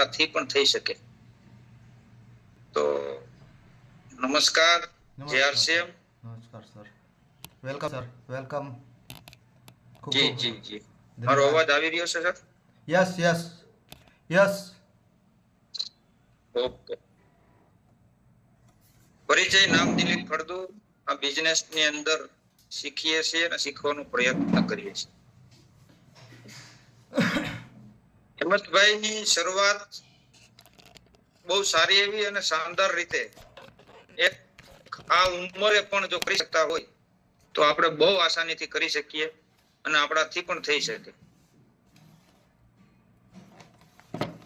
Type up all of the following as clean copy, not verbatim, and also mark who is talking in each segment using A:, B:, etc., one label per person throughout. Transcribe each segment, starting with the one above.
A: આપણાથી પણ થઈ શકે. તો નમસ્કાર જેઆરસીએમ.
B: નમસ્કાર સર. Welcome sir, welcome. ખૂબ
A: જી
B: ખૂબ
A: જી જી. મારો
B: ધન્યવાદ.
A: અવાજ આવી રહ્યો છે sir?
B: Yes yes yes.
A: Okay. પરિચય: નામ દિલીપ ફળદુ. આ બિઝનેસ ની અંદર શીખીએ છીએ અને શીખવાનો પ્રયત્ન કરીએ છીએ. હેમંતભાઈ ની શરૂઆત બહુ સારી એવી અને શાનદાર રીતે એક આ ઉંમરે પણ જો કરી શકતા હોય તો આપણે બહુ આસાનીથી કરી શકીએ અને આપણાથી પણ થઈ શકે.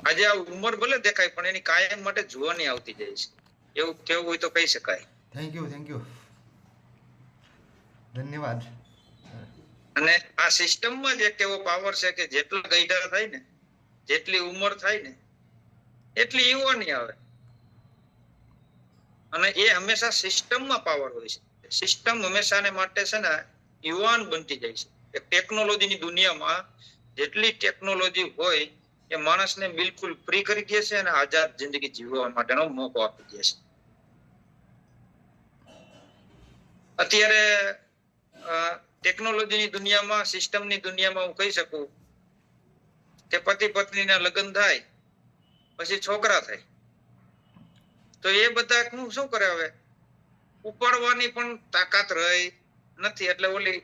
A: આજે આ ઉંમર ભલે દેખાય પણ એની કાયમ માટે જોવાની આવતી જાય છે, એવું કેવું હોય તો કહી શકાય.
B: Thank you, thank you. ધન્યવાદ.
A: અને આ સિસ્ટમમાં જ એક એવો પાવર છે કે જેટલા ગઈઢા થાય ને, જેટલી ઉંમર થાય ને એટલી યુવાની આવે. અને એ હંમેશા સિસ્ટમમાં પાવર હોય છે. સિસ્ટમ હંમેશાને માટે છે ને યુવાન બનતી જાય છે. ટેકનોલોજીની દુનિયામાં જેટલી ટેકનોલોજી હોય એ માણસને બિલકુલ ફ્રી કરી દે છે અને આઝાદ જિંદગી જીવવા માટેનો મોકો આપી દે છે. અત્યારે ટેકનોલોજીની દુનિયામાં, સિસ્ટમની દુનિયામાં હું કહી શકું કે પતિ પત્નીના લગ્ન થાય પછી છોકરા થાય તો એ બધા શું કરે હવે ઉપાડવાની પણ તાકાત રહી નથી. એટલે ઓલી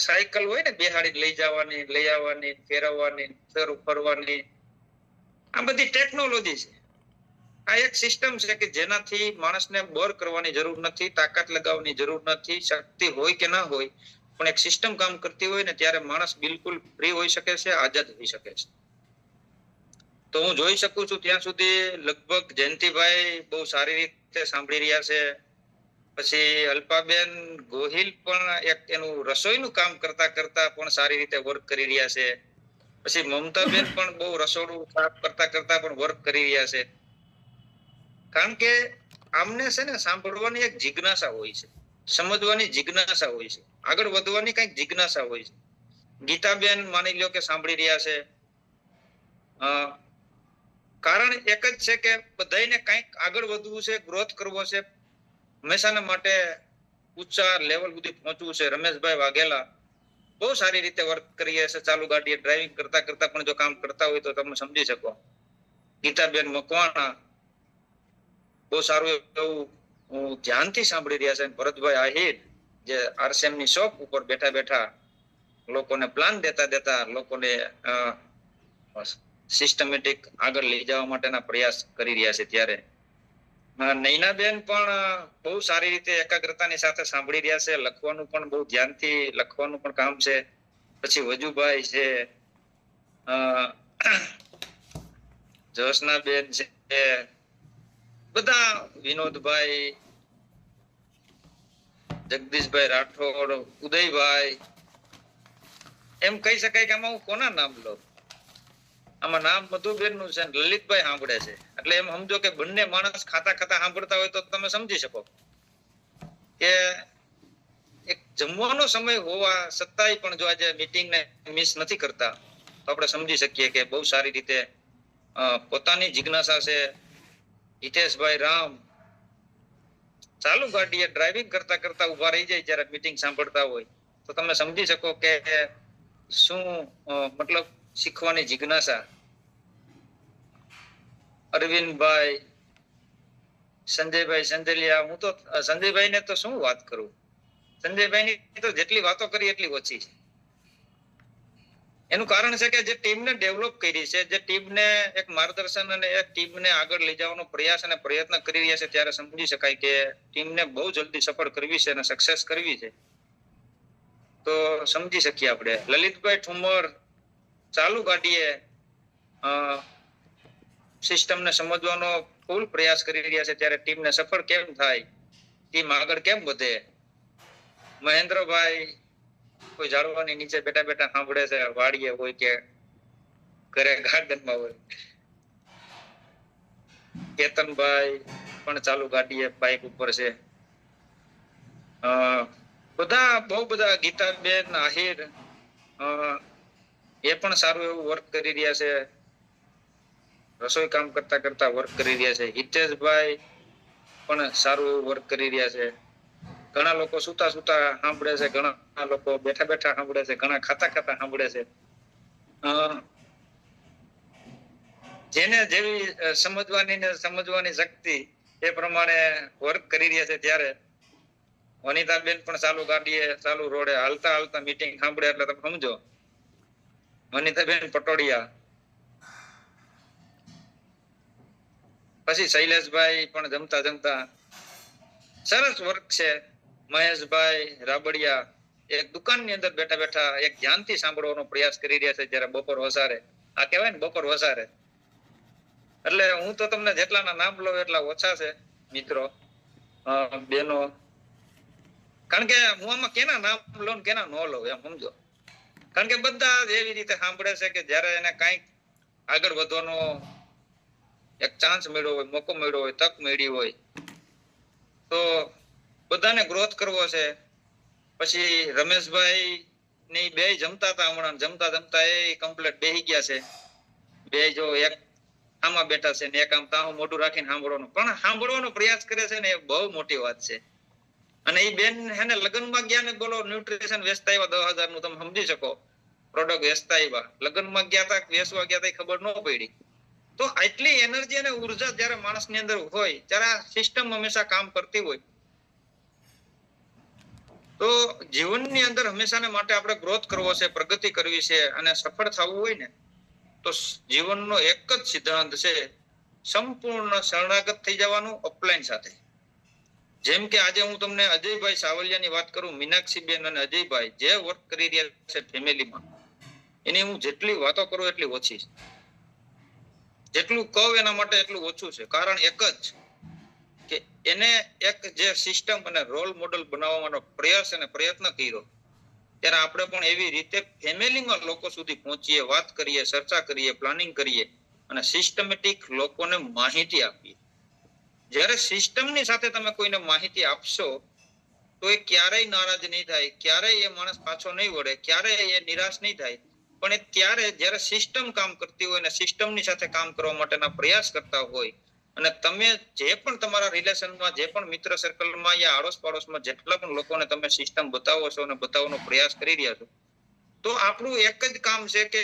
A: સાયકલ હોય ને બેહાડી લઈ જવાની, લઈ આવવાની, ફેરવવાની, ફરવાની, આ બધી ટેકનોલોજી છે. આ એક સિસ્ટમ છે કે જેનાથી માણસને બર કરવાની જરૂર નથી, તાકાત લગાવવાની જરૂર નથી. શક્તિ હોય કે ના હોય પણ એક સિસ્ટમ કામ કરતી હોય ને ત્યારે માણસ બિલકુલ ફ્રી હોઈ શકે છે, આઝાદ હોઈ શકે છે. તો હું જોઈ શકું છું ત્યાં સુધી લગભગ જયંતિભાઈ બહુ સારી રીતે સાંભળી રહ્યા છે. પછી અલ્પાબેન ગોહિલ પણ એક એનું રસોઈનું કામ કરતા કરતા પણ સારી રીતે વર્ક કરી રહ્યા છે. પછી મમતાબેન પણ બહુ રસોડું સાફ કરતા કરતા પણ વર્ક કરી રહ્યા છે. કારણ કે આમને છે ને સાંભળવાની એક જિજ્ઞાસા હોય છે, સમજવાની જિજ્ઞાસા હોય છે, આગળ વધવાની કઈક જિજ્ઞાસા હોય છે. ગીતાબેન માની લ્યો કે સાંભળી રહ્યા છે. કારણ એક જ છે કે બધાને કઈક આગળ વધવું છે, ગ્રોથ કરવો છે, હંમેશાના માટે ઊંચા લેવલ સુધી પહોંચવું છે. રમેશભાઈ વાઘેલા બહુ સારી રીતે વર્ક કરીએ છે, ચાલુ ગાડીએ ડ્રાઇવિંગ કરતા કરતા પણ જો કામ કરતા હોય તો તમે સમજી શકો. ગીતાબેન મકવાણા બહુ સારું એવું ધ્યાનથી સાંભળી રહ્યા છે. ભરતભાઈ આહિર જે આરસીએમ ની શોપ ઉપર બેઠા બેઠા લોકોને પ્લાન દેતા દેતા લોકોને સિસ્ટમેટિક આગળ લઈ જવા માટેના પ્રયાસ કરી રહ્યા છે. ત્યારે નૈનાબેન પણ બહુ સારી રીતે એકાગ્રતાની સાથે સાંભળી રહ્યા છે. લખવાનું પણ બહુ ધ્યાનથી લખવાનું પણ કામ છે. પછી વજુભાઈ છે, જોશનાબેન છે, બધા વિનોદભાઈ, જગદીશભાઈ રાઠોડ, ઉદયભાઈ, એમ કહી શકાય કે આમાં હું કોના નામ લઉં? આમાં નામ મધુબેન નું છે, લલિતભાઈ સાંભળે છે. એટલે એમ સમજો કે બંને માણસ ખાતા ખાતા સાંભળતા હોય તો તમે સમજી શકો કે એક જમવાનો સમય હોવા છતાંય પણ જો આજે મીટિંગને મિસ નથી કરતા તો આપણે સમજી શકીએ કે બહુ સારી રીતે પોતાની જિજ્ઞાસા છે. હિતેશભાઈ રામ ચાલુ ગાડીએ ડ્રાઇવિંગ કરતા કરતા ઉભા રહી જાય જ્યારે મીટિંગ સાંભળતા હોય તો તમે સમજી શકો કે શું મતલબ શીખવાની જિજ્ઞાસા. અરવિંદભાઈ, સંજયભાઈ સંજલિયા, હું તો સંજયભાઈ ને તો શું વાત કરું, સંજયભાઈ ની તો જેટલી વાતો કરી એટલી ઓછી છે. એનું કારણ છે કે જે ટીમને ડેવલપ કરી છે, જે ટીમને એક માર્ગદર્શન અને એક ટીમને આગળ લઈ જવાનો પ્રયાસ અને પ્રયત્ન કરી રહ્યા છે, ત્યારે સમજી શકાય કે ટીમને બહુ જલ્દી સફળ કરવી છે અને સક્સેસ કરવી છે. તો સમજી શકીએ આપણે. લલિતભાઈ ઠુમર ચાલુ ગાડીએ સિસ્ટમને સમજવાનો ફૂલ પ્રયાસ કરી રહ્યા છે, ત્યારે ટીમને સફળ કેમ થાય, ટીમ આગળ કેમ વધે. મહેન્દ્રભાઈ કોઈ ઝાડવાની નીચે બેઠા બેઠા સાંભળે છે, વાડીએ હોય કે ઘરે ગાર્ડનમાં હોય. કેતનભાઈ પણ ચાલુ ગાડીએ બાઇક ઉપર છે. બધા બહુ બધા, ગીતાબેન આહિર એ પણ સારું એવું વર્ક કરી રહ્યા છે. રસોઈ કામ કરતા કરતા વર્ક કરી રહ્યા છે. હિતેશભાઈ પણ સારું વર્ક કરી રહ્યા છે. ઘણા લોકો સુતા સુતા સાંભળે છે, ઘણા લોકો બેઠા બેઠા સાંભળે છે, ઘણા ખાતા ખાતા સાંભળે છે. જેને જેવી સમજવાની શક્તિ એ પ્રમાણે વર્ક કરી રહ્યા છે. ત્યારે વનિતાબેન પણ ચાલુ ગાડીએ ચાલુ રોડે હાલતા હાલતા મીટિંગ સાંભળે એટલે તમે સમજો. વનિતાબેન પટોડિયા, પછી શૈલેષભાઈ પણ જમતા જમતા સરસ વર્ક છે. મહેશભાઈ રાબડિયા એક દુકાનની અંદર બેઠા બેઠા એક ધ્યાનથી સાંભળવાનો પ્રયાસ કરી રહ્યા છે. જયારે બપોર વસારે, આ કહેવાય ને બપોર વસારે, એટલે હું તો તમને જેટલાના નામ લઉં એટલા ઓછા છે મિત્રો, બેનો. કારણ કે હું આમાં કેના નામ લઉં કેના ન લઉં એમ સમજો. કારણ કે બધા એવી રીતે સાંભળે છે કે જયારે એને કઈક આગળ વધવાનો એક ચાન્સ મળ્યો હોય, મોકો મળ્યો હોય, તક મળી હોય, તો બધાને ગ્રોથ કરવો છે. પછી રમેશભાઈ ની બે જમતા હતા હમણાં, જમતા જમતા એ કમ્પ્લીટ બેહી ગયા છે. બે જો એક આમાં બેઠા છે ને એક આમ તાહું મોઢું રાખીને સાંભળવાનો, પણ સાંભળવાનો પ્રયાસ કરે છે ને એ બહુ મોટી વાત છે. અને એ બેન એને લગ્નમાં ગયા ને બોલો ન્યુટ્રિશન વેચતા આવ્યા 10,000 નું, તમે સમજી શકો. પ્રોડક્ટ વેચતા આવ્યા, લગ્નમાં ગયા હતા વેચવા ગયા હતા ખબર ન પડી. તો આટલી એનર્જી અને ઉર્જા જયારે માણસની અંદર હોય ત્યારે આ સિસ્ટમ હંમેશા કામ કરતી હોય. તો જીવનની અંદર હંમેશાને માટે આપણે ગ્રોથ કરવો છે, પ્રગતિ કરવી છે અને સફળ થવું હોય ને તો જીવનનો એક જ સિદ્ધાંત છે, સંપૂર્ણ શરણાગત થઈ જવાનું અપલાઈન સાથે. જેમ કે આજે હું તમને અજયભાઈ સાવલિયાની વાત કરું, મીનાક્ષીબેન અને અજયભાઈ જે વર્ક કરી રહ્યા છે ફેમિલીમાં, એની હું જેટલી વાતો કરું એટલી ઓછી છે. જેટલું કહું એના માટે એટલું ઓછું છે. કારણ એક જ કે એને એક જે સિસ્ટમ અને રોલ મોડલ બનાવવાનો પ્રયાસ અને પ્રયત્ન કર્યો, ત્યારે આપણે પણ એવી રીતે ફેમિલીમાં લોકો સુધી પહોંચીએ, વાત કરીએ, ચર્ચા કરીએ, પ્લાનિંગ કરીએ અને સિસ્ટમેટિક લોકોને માહિતી આપીએ. જ્યારે સિસ્ટમની સાથે તમે કોઈને માહિતી આપશો તો એ ક્યારેય નારાજ નહીં થાય, ક્યારેય એ માણસ પાછો નહીં વળે, ક્યારેય એ નિરાશ નહીં થાય. પણ એ ત્યારે જ્યારે સિસ્ટમ કામ કરતી હોય અને સિસ્ટમની સાથે કામ કરવા માટેના પ્રયાસ કરતા હોય અને તમે જે પણ તમારા રિલેશનમાં, જે પણ મિત્ર સર્કલમાં યા આડોશ પાડોશમાં જેટલા પણ લોકોને તમે સિસ્ટમ બતાવો છો અને બતાવવાનો પ્રયાસ કરી રહ્યા છો, તો આપણું એક જ કામ છે કે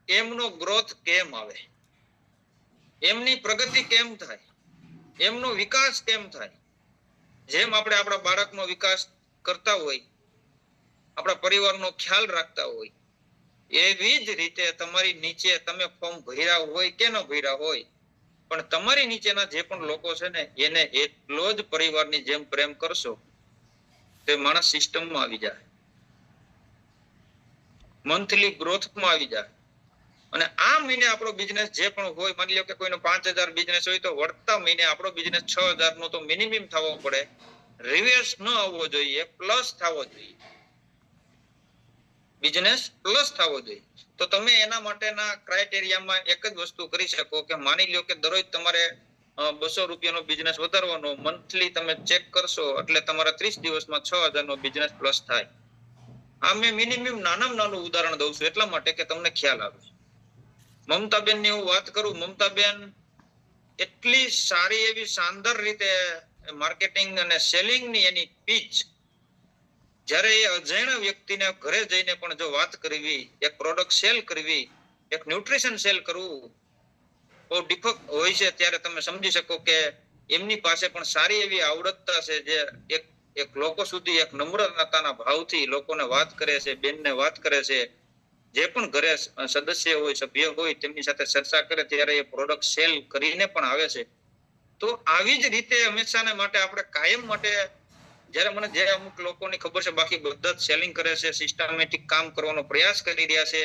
A: એમનો ગ્રોથ કેમ આવે, એમની પ્રગતિ કેમ થાય, એમનો વિકાસ કેમ થાય. જેમ આપણે આપણા બાળકનો વિકાસ કરતા હોય, આપણા પરિવારનો ખ્યાલ રાખતા હોય, એવી જ રીતે તમારી નીચે તમે ફોર્મ ભર્યા હોય કે ન ભર્યા હોય, પણ તમારી નીચેના જે પણ લોકો છે ને એને એટલો જ પરિવારની જેમ પ્રેમ કરશો તો માણસ સિસ્ટમમાં આવી જાય, મંથલી ગ્રોથમાં આવી જાય. અને આ મહિને આપણો બિઝનેસ જે પણ હોય, માની લો કે કોઈનો 5,000 બિઝનેસ હોય તો વળતા મહિને આપણો બિઝનેસ 6,000 નો તો મિનિમમ થવો પડે. રિવર્સ ન આવવો જોઈએ, પ્લસ થવો જોઈએ, બિઝનેસ પ્લસ થવો જોઈએ. તો તમે એના માટેના ક્રાઇટેરિયામાં એક જ વસ્તુ કરી શકો કે માની લો કે દરરોજ તમારે 200 રૂપિયાનો બિઝનેસ વધારવાનો, મંથલી તમે ચેક કરશો એટલે તમારા 30 દિવસમાં 6,000 નો બિઝનેસ પ્લસ થાય. આ મેં મિનિમમ નાનામાં નાનું ઉદાહરણ દઉં છું એટલા માટે કે તમને ખ્યાલ આવે. મમતાબેન ની હું વાત કરું, મમતાબેન એટલી સારી એવી શાનદાર રીતે માર્કેટિંગ અને સેલિંગ ની એની પીચ, જ્યારે એ અજાણ્યા વ્યક્તિને ઘરે જઈને પણ જો વાત કરવી, એક પ્રોડક્ટ સેલ કરવી, એક ન્યુટ્રિશન સેલ કરવું બહુ ડિફિકલ્ટ હોય છે, ત્યારે તમે સમજી શકો કે એમની પાસે પણ સારી એવી આવડતતા છે, જે એક લોકો સુધી એક નમ્રતાના ભાવથી લોકોને વાત કરે છે, બેનને વાત કરે છે. જે પણ ઘરે સદસ્ય હોય, સભ્ય હોય, તેમની સાથે ચર્ચા કરે ત્યારે એ પ્રોડક્ટ સેલ કરીને પણ આવે છે. તો આવી જ રીતે હંમેશાને માટે આપણે કાયમ માટે, જ્યારે મને જે અમુક લોકોની ખબર છે, બાકી બધા જ સેલિંગ કરે છે, સિસ્ટમેટિક કામ કરવાનો પ્રયાસ કરી રહ્યા છે,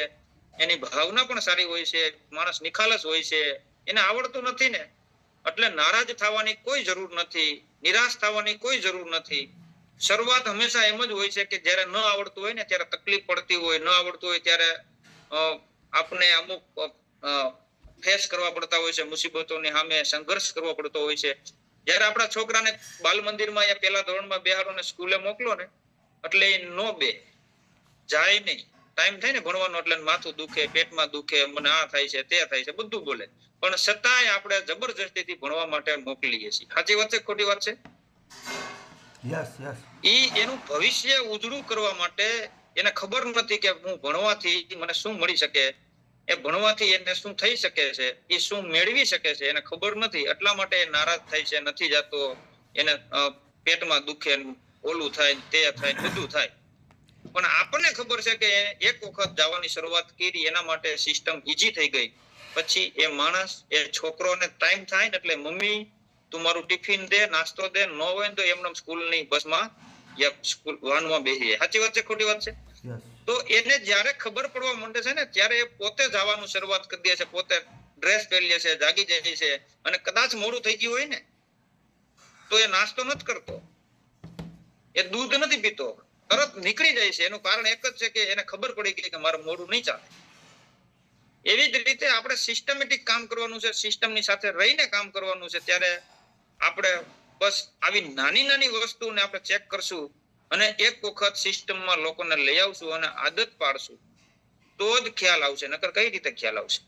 A: એની ભાવના પણ સારી હોય છે, માણસ નિખાલસ હોય છે, એને આવડતું નથી ને એટલે નારાજ થવાની કોઈ જરૂર નથી, નિરાશ થવાની કોઈ જરૂર નથી. શરૂઆત હંમેશા એમ જ હોય છે કે જ્યારે ન આવડતું હોય ને ત્યારે તકલીફ પડતી હોય, ન આવડતું હોય ત્યારે આપણે અમુક ફેસ કરવા પડતા હોય છે, મુસીબતોની સામે સંઘર્ષ કરવો પડતો હોય છે. જયારે આપણા છોકરાને બાલ મંદિરમાં યા પહેલા ધોરણમાં બેહાડો ને સ્કૂલે મોકલો ને એટલે એ નો બે જાય નહીં, ટાઈમ થાય ને ભણવાનો એટલે માથું દુખે, પેટમાં દુખે, મને આ થાય છે, તે થાય છે, બધું બોલે. પણ છતાંય આપણે જબરજસ્તીથી ભણવા માટે મોકલીએ છીએ. સાચી વાત છે ખોટી વાત છે?
B: Yes yes.
A: એનું ભવિષ્ય ઉજળું કરવા માટે એને ખબર નથી કે હું ભણવાથી મને શું મળી શકે, એ ભણવાથી એને શું થઈ શકે છે, એ શું મેળવી શકે છે, એને ખબર નથી. એટલા માટે એ નારાજ થાય છે, નથી જતો, એને પેટમાં દુખે, ઓલું થાય, તે થાય, બધું થાય. પણ આપણને ખબર છે કે એક વખત જવાની શરૂઆત કરી એના માટે સિસ્ટમ ઈઝી થઈ ગઈ. પછી એ માણસ, એ છોકરોને ટાઈમ થાય ને એટલે મમ્મી તું મારું ટિફિન દે, નાસ્તો દે, ન હોય ને તો એમને સ્કૂલની બસમાં યા સ્કૂલ વાનમાં બેસીએ. સાચી વાત છે ખોટી વાત છે?
B: યસ.
A: તો એને જ્યારે ખબર પડવા માંડે છે ને ત્યારે એ પોતે જવાનું શરૂઆત કરી દે છે, પોતે ડ્રેસ પહેરી લે છે, જાગી જાય છે. અને કદાચ મોડું થઈ ગયું હોય ને તો એ નાસ્તો નથી કરતો, એ દૂધ નથી પીતો, તરત નીકળી જાય છે. એનું કારણ એક જ છે કે એને ખબર પડી ગઈ કે મારું મોડું નહીં ચાલે. એવી જ રીતે આપણે સિસ્ટમેટિક કામ કરવાનું છે, સિસ્ટમની સાથે રહીને કામ કરવાનું છે. ત્યારે આપણે બસ આવી નાની નાની વસ્તુને આપણે ચેક કરશું અને એક વખત સિસ્ટમમાં લોકોને લઈ આવશું અને આદત પાડશું તો જ ખ્યાલ આવશે, નકર કઈ રીતે ખ્યાલ આવશે?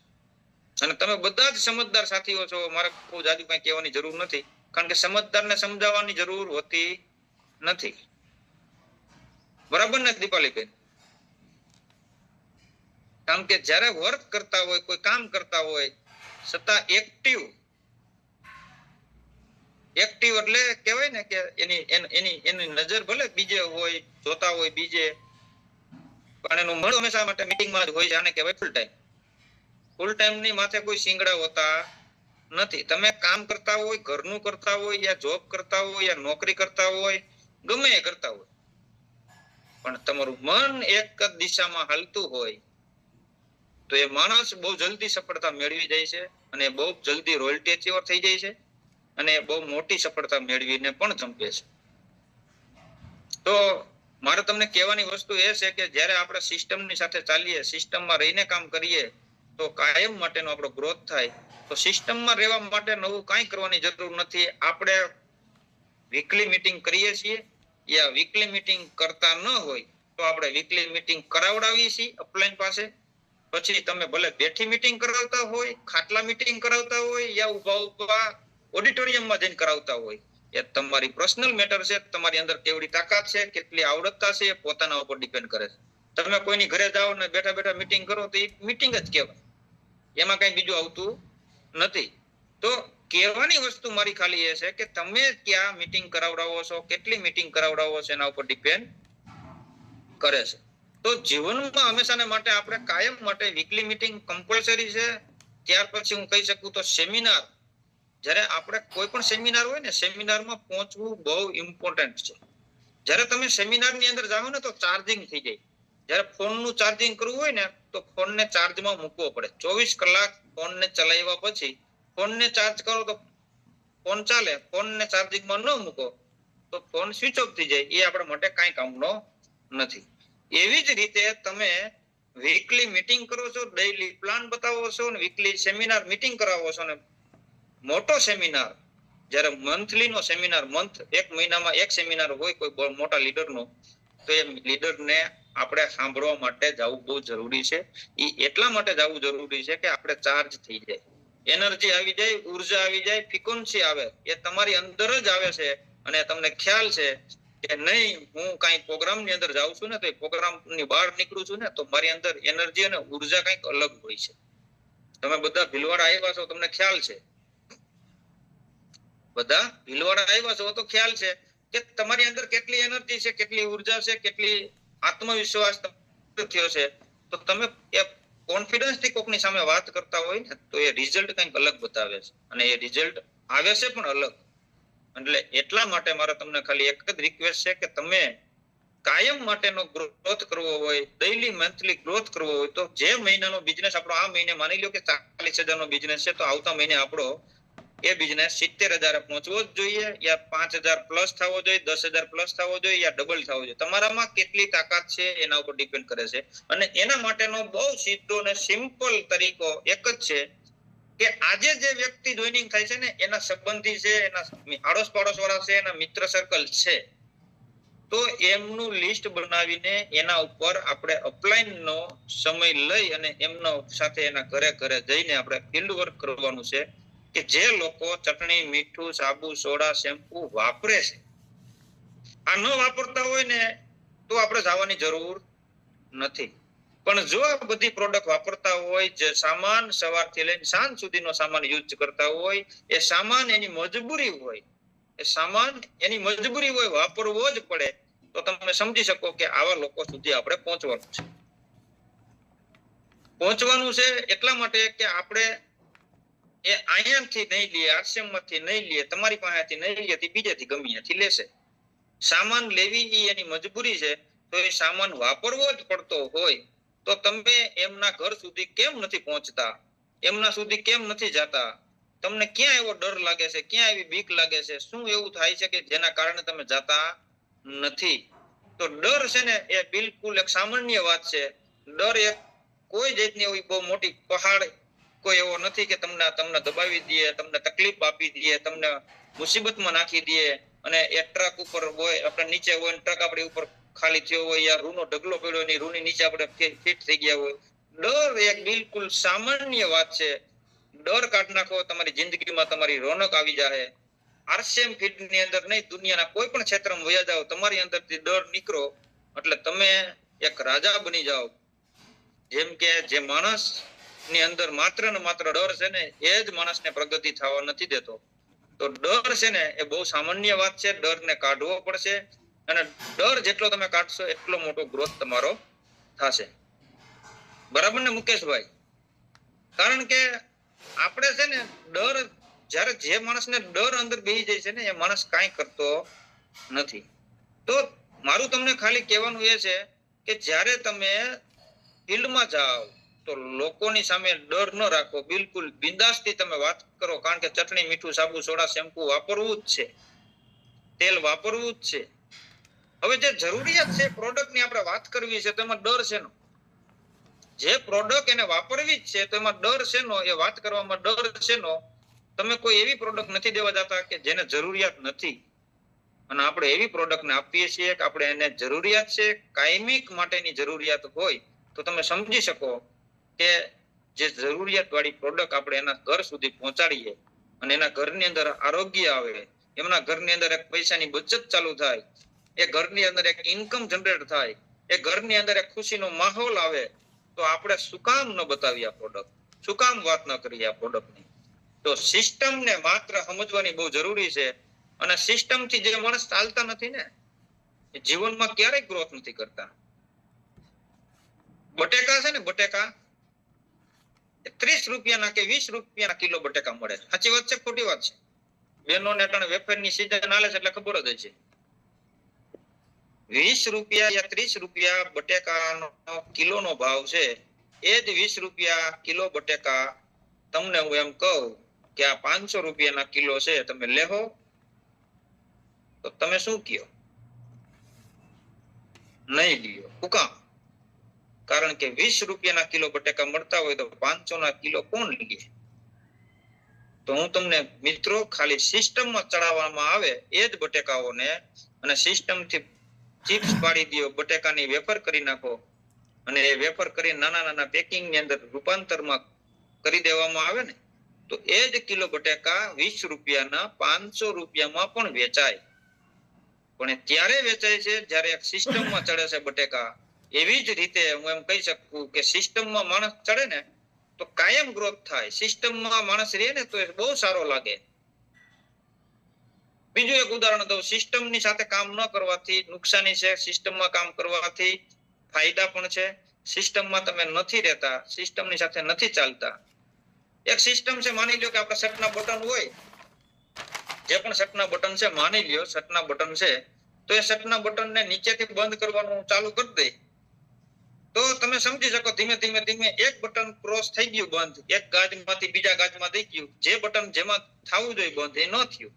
A: અને તમે બધા જ સમજદાર સાથીઓ છો, મારે બહુ જાજુ કઈ કહેવાની જરૂર નથી, કારણ કે સમજદારને સમજાવવાની જરૂર હોતી નથી. બરાબર ને દીપાલીબેન? કારણ કે જ્યારે વર્ક કરતા હોય, કોઈ કામ કરતા હોય, છતાં એક્ટિવ એટલે કહેવાય ને કે એની નજર ભલે બીજે હોય, જોતા હોય બીજે, પણ એનું મન હંમેશા માટે મીટિંગમાં જ હોય છે. આને કહેવાય ફૂલ ટાઈમ. ફૂલ ટાઈમ ની માથે કોઈ સિંગડા હોતા નથી. તમે કામ કરતા હોય, ઘરનું કરતા હોય, યા જોબ કરતા હોય, યા નોકરી કરતા હોય, ગમે એ કરતા હોય, પણ તમારું મન એક જ દિશામાં હાલતું હોય તો એ માણસ બહુ જલ્દી સફળતા મેળવી જાય છે અને બહુ જલ્દી રોયલ્ટી અચીવર થઈ જાય છે અને બહુ મોટી સફળતા મેળવીને પણ ચંપે છે. તો મારે તમને કહેવાની વસ્તુ એ છે કે જ્યારે આપણે સિસ્ટમની સાથે ચાલીએ, સિસ્ટમમાં રહીને કામ કરીએ તો કાયમ માટેનો આપણો ગ્રોથ થાય. તો સિસ્ટમમાં રહેવા માટે નવું કાંઈ કરવાની જરૂર નથી. આપણે વીકલી મીટિંગ કરીએ છીએ, યા વીકલી મીટિંગ કરતા ન હોય તો આપણે વીકલી મીટિંગ કરાવડાવીએ છીએ અપલાઈન પાસે. પછી તમે ભલે બેઠી મીટિંગ કરાવતા હોય, ખાટલા મીટિંગ કરાવતા હોય, યા ઉભા ઓડિટોરિયમમાં જઈને કરાવતા હોય, એ તમારી પર્સનલ મેટર છે. તમારી અંદર કેવડી તાકાત છે, કેટલી આવડતતા છે, એ પોતાના ઉપર ડિપેન્ડ કરે છે. તમે કોઈની ઘરે જાઓ ને બેઠા બેઠા મીટિંગ કરો તો એ મીટિંગ જ કહેવાય, એમાં કઈ બીજું આવતું નથી. તો કહેવાની વસ્તુ મારી ખાલી એ છે કે તમે ક્યાં મીટિંગ કરાવડાવો છો, કેટલી મીટિંગ કરાવડાવો છો, એના ઉપર ડિપેન્ડ કરે છે. તો જીવનમાં હંમેશાને માટે આપણે કાયમ માટે વીકલી મીટિંગ કમ્પલસરી છે. ત્યાર પછી હું કહી શકું તો સેમિનાર, જ્યારે આપણે કોઈ પણ સેમિનાર હોય ને, સેમિનારમાં પહોંચવું બહુ ઇમ્પોર્ટન્ટ છે. જ્યારે તમે સેમિનારની અંદર જાઓ ને તો ચાર્જિંગ થઈ જાય. જ્યારે ફોનનું ચાર્જિંગ કરવું હોય ને તો ફોનને ચાર્જમાં મૂકવો પડે. 24 કલાક ફોનને ચલાવ્યા પછી ફોનને ચાર્જ કરો તો ફોન ચાલે, ફોનને ચાર્જિંગમાં ન મૂકો તો ફોન સ્વિચ ઓફ થઈ જાય. એ આપણા માટે કાંઈ કામનો નથી. એવી જ રીતે તમે વીકલી મીટિંગ કરો છો, ડેઈલી પ્લાન બતાવો છો, ને વીકલી સેમિનાર મીટિંગ કરાવો છો, ને મોટો સેમિનાર જ્યારે મંથલી નો સેમિનાર, એક મહિનામાં એક સેમિનાર હોય કોઈ મોટા લીડરનો, તો એ લીડરને આપણે સાંભળવા માટે જવું બહુ જરૂરી છે. એ એટલા માટે જવું જરૂરી છે કે આપણે ચાર્જ થઈ જાય, એનર્જી આવી જાય, ઉર્જા આવી જાય, ફ્રીક્વન્સી આવે. એ તમારી અંદર જ આવે છે અને તમને ખ્યાલ છે કે નહીં, હું કઈ પ્રોગ્રામ ની અંદર જાઉં છું ને તો પ્રોગ્રામ ની બહાર નીકળું છું ને તો મારી અંદર એનર્જી અને ઉર્જા કઈક અલગ હોય છે. તમે બધા ભીલવાડા આવ્યા છો, તમને ખ્યાલ છે, બધા ભીલવાડા આવ્યા છો તો ખ્યાલ છે કે તમારી અંદર કેટલી એનર્જી છે, કેટલી ઉર્જા છે, કેટલી આત્મવિશ્વાસ થયો છે. તો તમે એ કોન્ફિડન્સ થી કોકની સામે વાત કરતા હોય ને તો એ રિઝલ્ટ કંઈક અલગ બતાવે છે અને એ રિઝલ્ટ આવે છે પણ અલગ. એટલે એટલા માટે મારે તમને ખાલી એક જ રિક્વેસ્ટ છે કે તમે કાયમ માટેનો ગ્રોથ કરવો હોય, ડેઈલી મંથલી ગ્રોથ કરવો હોય તો જે મહિનાનો બિઝનેસ આપણો આ મહિને માની લો કે 40,000 નો બિઝનેસ છે તો આવતા મહિને આપણો એ બિઝનેસ 70,000 પહોંચવો જ જોઈએ, યા 5,000 પ્લસ થવો જોઈએ, 10,000 પ્લસ થવો જોઈએ, યા ડબલ થવો જોઈએ. તમારામાં કેટલી તાકાત છે એના ઉપર ડિપેન્ડ કરે છે. અને એના માટેનો બહુ સીધો અને સિમ્પલ તરીકો એક જ છે કે આજે જે વ્યક્તિ જોઈનિંગ થાય છે ને એના સંબંધી છે, એના આડોશ પાડોશ વાળા છે, એના મિત્ર સર્કલ છે, તો તો એમનું લિસ્ટ બનાવીને એના ઉપર આપણે અપલાઈન નો સમય લઈ અને એમનો સાથે એના ઘરે ઘરે જઈને આપણે ફિલ્ડ વર્ક કરવાનું છે કે જે લોકો ચટણી, મીઠું, સાબુ, સોડા, શેમ્પુ વાપરે છે, આ ન વાપરતા હોય ને તો આપણે જવાની જરૂર નથી. પણ જો આ બધી પ્રોડક્ટ વાપરતા હોય, જે સામાન સવારથી લઈને સાંજ સુધીનો સામાન યુઝ કરતા હોય, એ સામાન એની મજબૂરી હોય, એ સામાન એની મજબૂરી હોય, વાપરવો જ પડે, તો તમે સમજી શકો કે આવા લોકો સુધી આપણે પહોંચવાનું છે. પહોંચવાનું છે એટલા માટે કે આપણે એ અહીંયાથી નહીં લઈએ, આરસીએમ માંથી નહીં લઈએ, તમારી પાસેથી નહીં લઈએ, બીજેથી ગમે ત્યાંથી લેશે. સામાન લેવી એ એની મજબૂરી છે, તો એ સામાન વાપરવો જ પડતો હોય તો તમે એમના ઘર સુધી કેમ નથી પહોંચતા, એમના સુધી કેમ નથી જતા? તમને ક્યાં એવો ડર લાગે છે, ક્યાં એવી બીક લાગે છે, શું એવું થાય છે કે જેના કારણે તમે જતા નથી? તો ડર છે ને એ બિલકુલ એક સામાન્ય વાત છે. ડર એક કોઈ જાતની એવી બહુ મોટી પહાડ કોઈ એવો નથી કે તમને દબાવી દે, તમને તકલીફ આપી દે, તમને મુસીબતમાં નાખી દે. અને એ ટ્રક ઉપર હોય, આપણે નીચે હોય, ટ્રક આપણી ઉપર ખાલી થયો હોય, યા રૂનો ઢગલો પડ્યો ની રૂની નીચે આપણે ફિટ થઈ ગયા હોય. ડર એક બિલકુલ સામાન્ય વાત છે. ડર કાઢી નાખો, તમારી જિંદગીમાં તમારી રોનક આવી જાય. આરસીએમ ફિલ્ડ ની અંદર નહીં, દુનિયાના કોઈ પણ ક્ષેત્રમાં વયા જાઓ, તમારી અંદરથી ડર નીકળો એટલે તમે એક રાજા બની જાઓ. જેમ કે જે માણસ ની અંદર માત્ર ને માત્ર ડર છે ને એ જ માણસને પ્રગતિ થવા નથી દેતો. તો ડર છે ને એ બહુ સામાન્ય વાત છે. ડરને કાઢવો પડશે અને ડર જેટલો તમે કાઢશો એટલો મોટો ગ્રોથ તમારો થશે. બરાબર ને મુકેશભાઈ? કારણ કે આપણે છે ને ડર, જ્યારે જે માણસને ડર અંદર બેસી જાય છે ને એ માણસ કાંઈ કરતો નથી. તો મારું તમને ખાલી કહેવાનું એ છે કે જ્યારે તમે ફિલ્ડમાં જાઓ તો લોકોની સામે ડર ન રાખો, બિલકુલ બિંદાસથી તમે વાત કરો. કારણ કે ચટણી, મીઠું, સાબુ, સોડા, શેમ્પુ વાપરવું જ છે, તેલ વાપરવું જ છે. હવે જે જરૂરિયાત છે પ્રોડક્ટની આપણે વાત કરવી છે તો એમાં ડર છે નો. જે પ્રોડક્ટ એને વાપરવી જ છે તો એમાં ડર છે નો, એ વાત કરવામાં ડર છે નો. તમે કોઈ એવી પ્રોડક્ટ નથી દેવા જતા કે જેને જરૂરિયાત નથી, અને આપણે એવી પ્રોડક્ટને આપીએ છીએ કે આપણે એને જરૂરિયાત છે, કાયમિક માટેની જરૂરિયાત હોય, તો તમે સમજી શકો કે જે જરૂરિયાત વાળી પ્રોડક્ટ આપણે એના ઘર સુધી પહોંચાડીએ અને એના ઘરની અંદર આરોગ્ય આવે, એમના ઘરની અંદર એક પૈસાની બચત ચાલુ થાય, એ ઘરની અંદર એક ઇન્કમ જનરેટ થાય, એ ઘરની અંદર એક ખુશીનો માહોલ આવે, તો આપણે શું કામ ન બતાવીએ આ પ્રોડક્ટ? શું કામ વાત ન કરીએ આ પ્રોડક્ટની? તો સિસ્ટમને માત્ર સમજવાની બહુ જરૂરી છે. અને સિસ્ટમથી જે માણસ ચાલતા નથી ને એ જીવનમાં ક્યારેય ગ્રોથ નથી કરતા. બટેકા છે ને, બટેકા 30 રૂપિયાના કે 20 રૂપિયાના કિલો બટેકા મળે. સાચી વાત છે ખોટી વાત છે? બેનોને અટાણે વેફરની સીઝન હાલે છે એટલે ખબર જ છે. 20 રૂપિયા યા 30 રૂપિયા બટેકાનો કિલોનો ભાવ છે. એ જ 20 રૂપિયા કિલો બટેકા તમને હું એમ કહું કે આ 500 રૂપિયાના કિલો છે, તમે લેહો તો તમે શું કયો? નહીં લ્યો. શું કામ? કારણ કે 20 રૂપિયાના કિલો બટેકા મળતા હોય તો 500 ના કિલો કોણ લે? તો હું તમને મિત્રો ખાલી સિસ્ટમમાં ચડાવવામાં આવે એ જ બટેકાઓને, અને સિસ્ટમથી ચિપ્સ પાડી દો, બટેકાની વેફર કરી નાખો, અને એ વેફર કરી નાના નાના પેકિંગની અંદર રૂપાંતરમાં કરી દેવામાં આવે ને, તો એ જ કિલો બટેકા 20 રૂપિયાના 500 રૂપિયામાં પણ વેચાય. પણ ત્યારે વેચાય છે જ્યારે એક સિસ્ટમમાં ચડે છે બટેકા. એવી જ રીતે હું એમ કહી શકું કે સિસ્ટમમાં માણસ ચડે ને તો કાયમ ગ્રોથ થાય. સિસ્ટમમાં માણસ રહે ને તો એ બહુ સારો લાગે. બીજું એક ઉદાહરણ દઉં. સિસ્ટમની સાથે કામ ન કરવાથી નુકસાની છે, સિસ્ટમમાં કામ કરવાથી ફાયદા પણ છે. સિસ્ટમમાં તમે નથી રહેતા, સિસ્ટમની સાથે નથી ચાલતા. એક સિસ્ટમ છે, માની લ્યો કે આપણા શર્ટના બટન હોય, જે પણ શર્ટના બટન છે, માની લ્યો શર્ટના બટન છે, તો એ શર્ટના બટનને નીચેથી બંધ કરવાનું ચાલુ કરી દે તો તમે સમજી શકો ધીમે ધીમે ધીમે એક બટન ક્રોસ થઈ ગયું બંધ, એક ગાજમાંથી બીજા ગાજમાં દઈ ગયું. જે બટન જેમાં થવું જોઈએ બંધ એ ન થયું.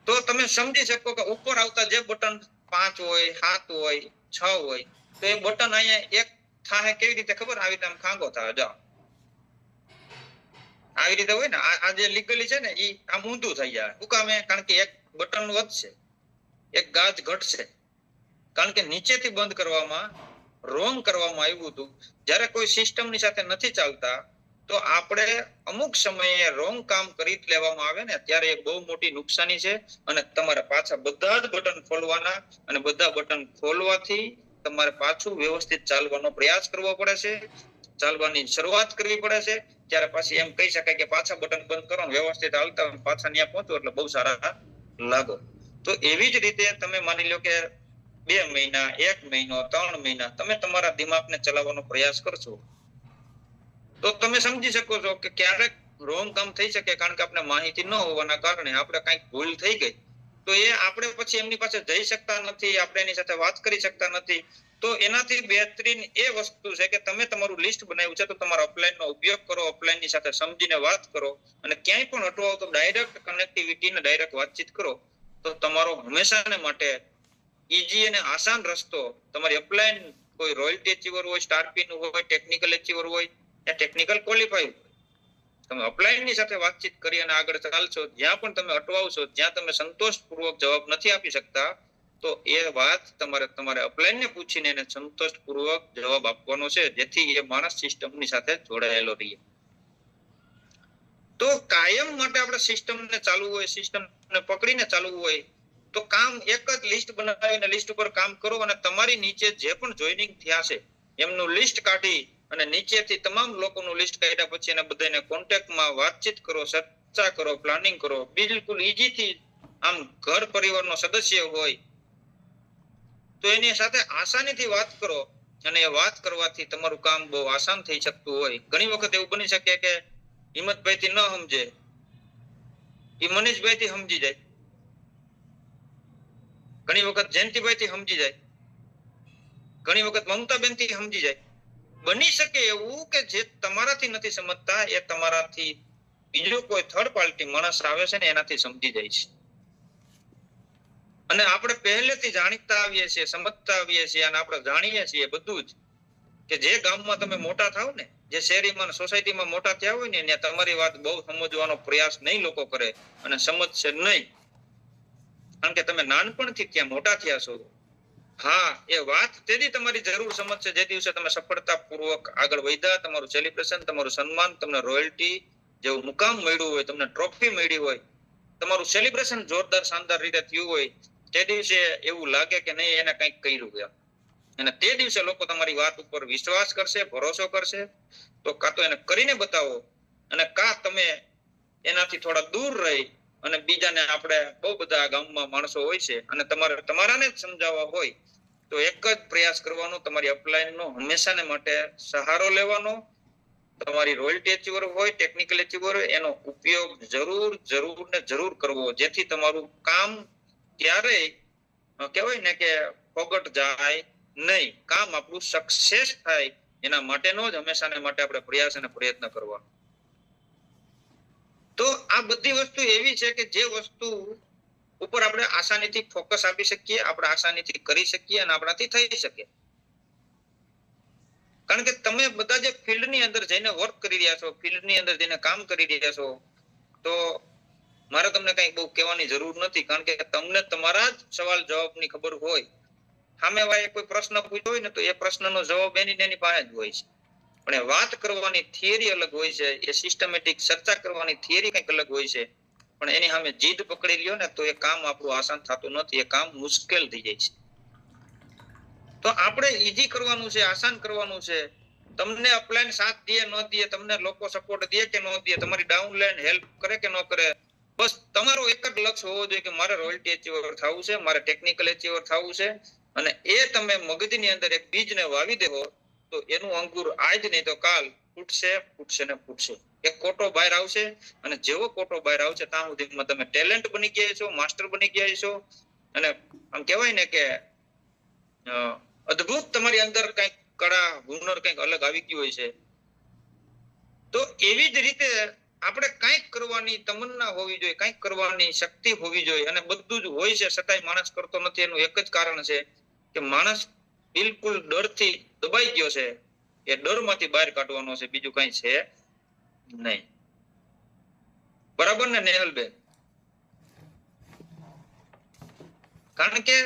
A: તો તમે સમજી શકો કે ઉપર આવતા જે બટન 5 હોય, 7 હોય, 6 હોય, તો એ બટન અહીંયા એક થાય કેવી રીતે ખબર? આવી રીતે ખાંગો થાય. જાઓ આવી રીતે હોય ને, આ જે લીગલી છે ને એ આમ ઊંધું થઈ જાય. શું કામે? કારણ કે એક બટન વધશે. એક ગાજ ઘટશે, કારણ કે નીચેથી બંધ કરવામાં રોંગ કરવામાં આવ્યું હતું. જ્યારે કોઈ સિસ્ટમની સાથે નથી ચાલતા તો આપણે અમુક સમયે રોંગ કામ કરી લેવામાં આવે ને ત્યારે એ બહુ મોટી નુકસાની છે. અને તમારે પાછા બધા જ બટન ખોલવાના, અને બધા બટન ખોલવાથી તમારે પાછું વ્યવસ્થિત ચાલવાનો પ્રયાસ કરવો પડે છે, ચાલવાની શરૂઆત કરવી પડે છે. ત્યારે પછી એમ કહી શકાય કે પાછા બટન બંધ કરો, વ્યવસ્થિત હાલતા પાછા ત્યાં પહોંચો એટલે બહુ સારા લાગો. તો એવી જ રીતે તમે માની લો કે 2 મહિના, 1 મહિનો, 3 મહિના તમે તમારા દિમાગને ચલાવવાનો પ્રયાસ કરશો તો તમે સમજી શકો છો કે ક્યારેક રોંગ કામ થઈ શકે, કારણ કે આપણે માહિતી ન હોવાના કારણે આપણે કઈક ભૂલ થઈ ગઈ તો એ આપણે પછી એમની પાસે જઈ શકતા નથી, આપણે એની સાથે વાત કરી શકતા નથી. તો એનાથી બહેતરીન એ વસ્તુ છે કે તમે તમારું લિસ્ટ બનાવ્યું છે તો તમારા અપલાઈન નો ઉપયોગ કરો, અપલાઈન ની સાથે સમજીને વાત કરો, અને ક્યાંય પણ અટવાઓ તો ડાયરેક્ટ કનેક્ટિવિટી ને ડાયરેક્ટ વાતચીત કરો. તો તમારો હંમેશાને માટે ઈઝી અને આસાન રસ્તો તમારી અપલાઈન કોઈ રોયલ્ટી અચીવર હોય, સ્ટારપીન હોય, ટેકનિકલ અચીવર હોય યા ટેકનિકલ ક્વોલિફાઈડ, તમે અપલાઈન ની સાથે વાતચીત કરી અને આગળ ચાલશો. જ્યાં પણ તમે અટવાવશો, જ્યાં તમે સંતોષપૂર્વક જવાબ નથી આપી શકતા તો એ વાત તમારે અપલાઈન ને પૂછીને એને સંતોષપૂર્વક જવાબ આપવાનો છે, જેથી એ માણસ સિસ્ટમની સાથે જોડાયેલો રહે. તો કાયમ માટે આપણે સિસ્ટમને ચાલવું હોય, સિસ્ટમને પકડીને ચાલવું હોય તો કામ એક જ લિસ્ટ બનાવીને લિસ્ટ ઉપર કામ કરો, અને તમારી નીચે જે પણ જોઈનિંગ થયા છે એમનું લિસ્ટ કાઢી અને નીચેથી તમામ લોકોનું લિસ્ટ કાઢ્યા પછી એને બધાને કોન્ટેક્ટમાં વાતચીત કરો, ચર્ચા કરો, પ્લાનિંગ કરો. બિલકુલ ઈઝીથી આમ ઘર પરિવારનો સદસ્ય હોય તો એની સાથે આસાનીથી વાત કરો, અને એ વાત કરવાથી તમારું કામ બહુ આસાન થઈ શકતું હોય. ઘણી વખત એવું બની શકે કે હિંમતભાઈ થી ન સમજે એ મનીષભાઈ થી સમજી જાય, ઘણી વખત જયંતિભાઈ થી સમજી જાય, ઘણી વખત મમતાબેન થી સમજી જાય. બની શકે એવું કે જે તમારાથી નથી સમજતા એ તમારાથી બીજો કોઈ થર્ડ પાર્ટી માણસ આવે છે ને એનાથી સમજી જાય છે. અને આપણે પહેલેથી જાણીતા આવીએ છીએ, સમજતા આવીએ છીએ, અને આપણે જાણીએ છીએ બધું જ કે જે ગામમાં તમે મોટા થાવ ને, જે શહેરીમાં સોસાયટીમાં મોટા થયા હોય ને ત્યાં તમારી વાત બહુ સમજવાનો પ્રયાસ નહીં લોકો કરે, અને સમજશે નહીં, કારણ કે તમે નાનપણથી ત્યાં મોટા થયા છો. હા, એ વાત તેથી તમારી જરૂર સમજશે જે દિવસે તમે સફળતાપૂર્વક આગળ વધ્યા, તમારું સેલિબ્રેશન, તમારું સન્માન, તમને રોયલ્ટી જેવું મુકામ મળ્યું હોય, તમને ટ્રોફી મળી હોય, તમારું સેલિબ્રેશન જોરદાર શાનદાર રીતે થયું હોય, તે દિવસે એવું લાગે કે નહીં એને કંઈક કર્યું ગયા. અને તે દિવસે લોકો તમારી વાત ઉપર વિશ્વાસ કરશે, ભરોસો કરશે. તો કાં તો એને કરીને બતાવો, અને કાં તમે એનાથી થોડા દૂર રહી અને બીજાને, આપણે બહુ બધા ગામમાં માણસો હોય છે અને તમારાને જ સમજાવવા હોય તો એક જ પ્રયાસ કરવાનો, તમારી અપલાઈનનો હંમેશાને માટે સહારો લેવાનો. તમારી રોયલ્ટી અચીવર હોય, ટેકનિકલ અચીવર હોય, એનો ઉપયોગ જરૂર ને જરૂર કરવો, જેથી તમારું કામ ક્યારેય કહેવાય ને કે ફોગટ જાય નહીં, કામ આપણું સક્સેસ થાય એના માટેનો જ હંમેશાને માટે આપણે પ્રયાસ અને પ્રયત્ન કરવાનો. તો આ બધી વસ્તુ એવી છે કે જે વસ્તુ ઉપર આપણે આસાનીથી ફોકસ આપી શકીએ, આપણે આસાનીથી કરી શકીએ અને આપણાથી થઈ શકે. કારણ કે તમે બધા જે ફિલ્ડની અંદર જઈને વર્ક કરી રહ્યા છો, ફિલ્ડની અંદર જઈને કામ કરી રહ્યા છો, તો મારે તમને કઈ બહુ કહેવાની જરૂર નથી, કારણ કે તમને તમારા જ સવાલ જવાબની ખબર હોય. સામે વાળે કોઈ પ્રશ્ન પૂછ્યો હોય ને તો એ પ્રશ્નનો જવાબ એની પાસે જ હોય છે. પણ એ વાત કરવાની થિયરી અલગ હોય છે, એ સિસ્ટમેટિક ચર્ચા કરવાની થિયરી કંઈક અલગ હોય છે. પણ એની સામે જીદ પકડી લ્યો ને તો એ કામ આપણું આસાન થતું નથી, એ કામ મુશ્કેલ થઈ જાય છે. તો આપણે ઈઝી કરવાનું છે, આસાન કરવાનું છે. તમને અપલાઈન સાથ દે ન દે, તમને લોકો સપોર્ટ દે કે ન દે, તમારી ડાઉનલાઈન હેલ્પ કરે કે ન કરે, બસ તમારો એક જ લક્ષ્ય હોવો જોઈએ કે મારે રોયલ્ટી અચીવર થવું છે, મારે ટેકનિકલ અચીવર થવું છે. અને એ તમે મગજની અંદર એક બીજને વાવી દેવો તો એનું અંકુર આજ નહીં તો કાલ ફૂટશે, ફૂટશે ને ફૂટશે. એક કોટો બહાર આવશે, અને જેવો કોટો બહાર આવશે ત્યાં સુધીમાં તમે ટેલેન્ટ બની ગયા છો, માસ્ટર બની ગયા છો, અને આમ કહેવાય ને કે અદ્ભુત તમારી અંદર કંઈક કળા, હુનર કંઈક અલગ આવી ગયું હોય છે. તો એવી જ રીતે આપણે કંઈક કરવાની તમન્ના હોવી જોઈએ, કંઈક કરવાની શક્તિ હોવી જોઈએ. અને બધું જ હોય છે છતાંય માણસ કરતો નથી, એનું એક જ કારણ છે કે માણસ બિલકુલ ડરથી દબાઈ ગયો છે. એ ડરમાંથી બહાર કાઢવાનો છે, બીજું કઈ છે નહીં. બરાબર ને નેહલબેન? કારણ કે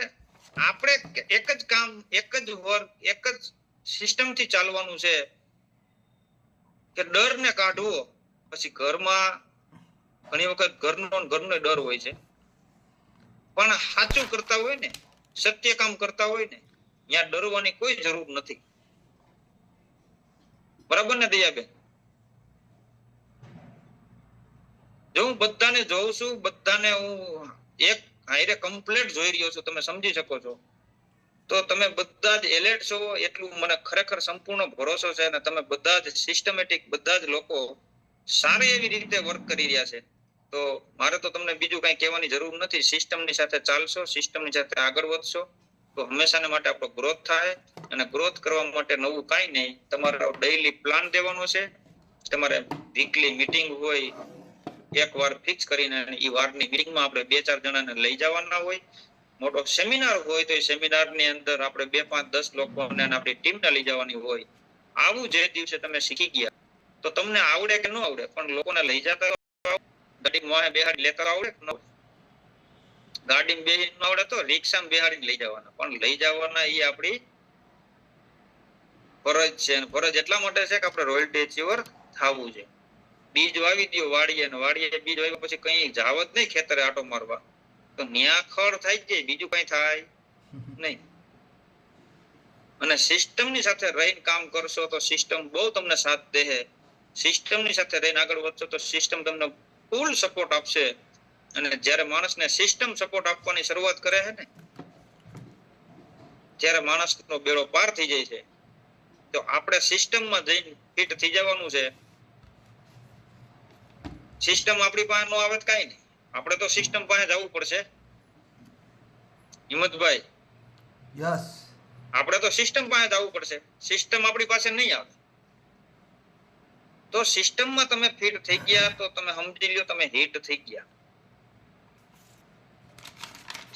A: આપણે એક જ કામ, એક જ વર્ક, એક જ સિસ્ટમ થી ચાલવાનું છે કે ડરને કાઢવો. પછી ઘરમાં ઘણી વખત ઘરનો ડર હોય છે, પણ સાચું કરતા હોય ને, સત્ય કામ કરતા હોય ને, ત્યાં ડરવાની કોઈ જરૂર નથી. બરાબર ને દયાબેન? જો હું બધાને જોઉં છું, બધાને હું એક હાઈરે કમ્પ્લીટ જોઈ રહ્યો છું, તમે સમજી શકો છો, તો તમે બધા જ એલર્ટ છો એટલું મને ખરેખર સંપૂર્ણ ભરોસો છે. અને તમે બધા જ સિસ્ટમેટિક, બધા જ લોકો સારી એવી રીતે વર્ક કરી રહ્યા છે. તો મારે તો તમને બીજું કઈ કહેવાની જરૂર નથી. સિસ્ટમની સાથે ચાલશો, સિસ્ટમની સાથે આગળ વધશો તો હંમેશાને માટે આપણો ગ્રોથ થાય. અને ગ્રોથ કરવા માટે નવું કાંઈ નહીં, તમારો ડેઈલી પ્લાન દેવાનો છે. તમારે વીકલી મીટિંગ હોય, એક વાર ફિક્સ કરીને એ વારની મીટિંગમાં આપણે 2-4 જણાને લઈ જવાના હોય. મોટો સેમિનાર હોય તો એ સેમિનારની અંદર આપણે 2, 5, 10 લોકોને આપણી ટીમને લઈ જવાની હોય. આવું જે દિવસે તમે શીખી ગયા તો તમને આવડે કે ન આવડે, પણ લોકોને લઈ જતા ગાડીમાં વાહે બેહાડી લેતા આવડે કે ન આવડે? ગાડીમાં બેહીને ન આવડે તો રિક્ષામાં બેહાડીને લઈ જવાના, પણ લઈ જવાના એ આપણી ફરજ છે. ફરજ એટલા માટે છે કે આપણે રોયલ્ટી અચીવર થવું છે. બીજ વાવી દો વાડીએ, ને વાડીએ બીજ વાવ્યા પછી કઈ જાવત નહીં ખેતરે આટો મારવા, તો ન્યા ખડ થાય જાય, બીજું કઈ થાય નહીં. અને સિસ્ટમની સાથે રહીને કામ કરશો તો સિસ્ટમ બહુ તમને સાથ દે. સિસ્ટમની સાથે રહીને આગળ વધશો તો સિસ્ટમ તમને ફૂલ સપોર્ટ આપશે. અને જ્યારે માણસને સિસ્ટમ સપોર્ટ આપવાની શરૂઆત કરે છે ને, જ્યારે માણસનો બેડો પાર થઈ જાય છે, તો આપણે સિસ્ટમમાં જઈને ફિટ થઈ જવાનું છે. સિસ્ટમ આપણી પાસે ન આવે કઈ નહીં, આપણે તો સિસ્ટમ પાસે જવું પડશે. હિંમતભાઈ,
B: યસ.
A: આપણે તો સિસ્ટમ પાસે જવું પડશે. સિસ્ટમ આપણી પાસે નહીં આવે. તો સિસ્ટમમાં તમે ફિટ થઈ ગયા તો તમે સમજી લ્યો તમે હિટ થઈ ગયા.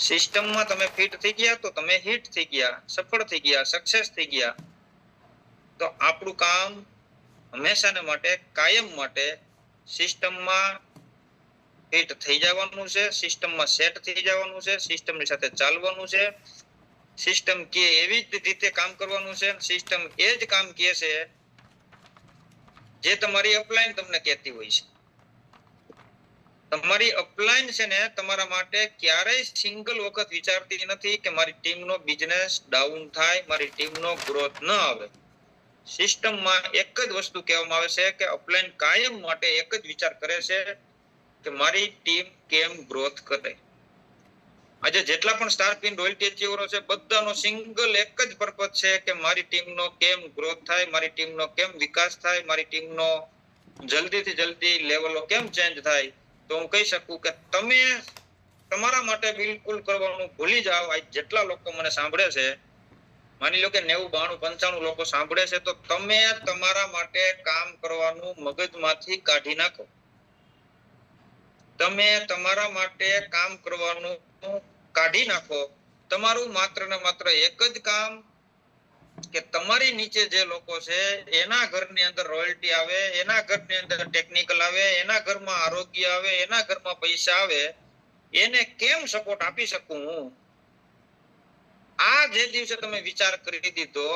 A: સિસ્ટમમાં તમે ફિટ થઈ ગયા તો તમે હિટ થઈ ગયા, સફળ થઈ ગયા, સક્સેસ થઈ ગયા. તો આપણું કામ હંમેશાને માટે, કાયમ માટે સિસ્ટમમાં ફિટ થઈ જવાનું છે, સિસ્ટમમાં સેટ થઈ જવાનું છે, સિસ્ટમની સાથે ચાલવાનું છે. સિસ્ટમ કે એવી જ રીતે કામ કરવાનું છે. સિસ્ટમ એ જ કામ કહે છે જે તમારી અપલાઈન તમને કહેતી હોય છે. તમારી અપલાઈન છે ને તમારા માટે ક્યારેય સિંગલ વખત વિચારતી નથી કે મારી ટીમનો બિઝનેસ ડાઉન થાય, મારી ટીમનો ગ્રોથ ન આવે. સિસ્ટમમાં એક જ વસ્તુ કહેવામાં આવે છે કે અપલાઈન કાયમ માટે એક જ વિચાર કરે છે કે મારી ટીમ કેમ ગ્રોથ કરે. આજે જેટલા પણ સ્ટાર પિન રોયલ્ટી અચીવરો છે, બધાનો સિંગલ એક જ પર્પઝ છે કે મારી ટીમનો કેમ ગ્રોથ થાય, મારી ટીમનો કેમ વિકાસ થાય, મારી ટીમનો જલ્દીથી જલ્દી લેવલો કેમ ચેન્જ થાય. તો હું કહી શકું કે તમે તમારા માટે બિલકુલ કરવાનું ભૂલી જાઓ. આ જેટલા લોકો મને સાંભળે છે, માની લો કે 90, 92, 95 લોકો સાંભળે છે, તો તમે તમારા માટે કામ કરવાનું મગજમાંથી કાઢી નાખો. તમે તમારા માટે કામ કરવાનું કાઢી નાખો. તમારું માત્ર ને માત્ર એક જ કામ કે તમારી નીચે જે લોકો છે એના ઘરની અંદર રોયલ્ટી આવે, એના ઘરની અંદર ટેકનિકલ આવે, એના ઘરમાં આરોગ્ય આવે, એના ઘરમાં પૈસા આવે, એને કેમ સપોર્ટ આપી શકું હું. આ જે દિવસે તમે વિચાર કરી દીધો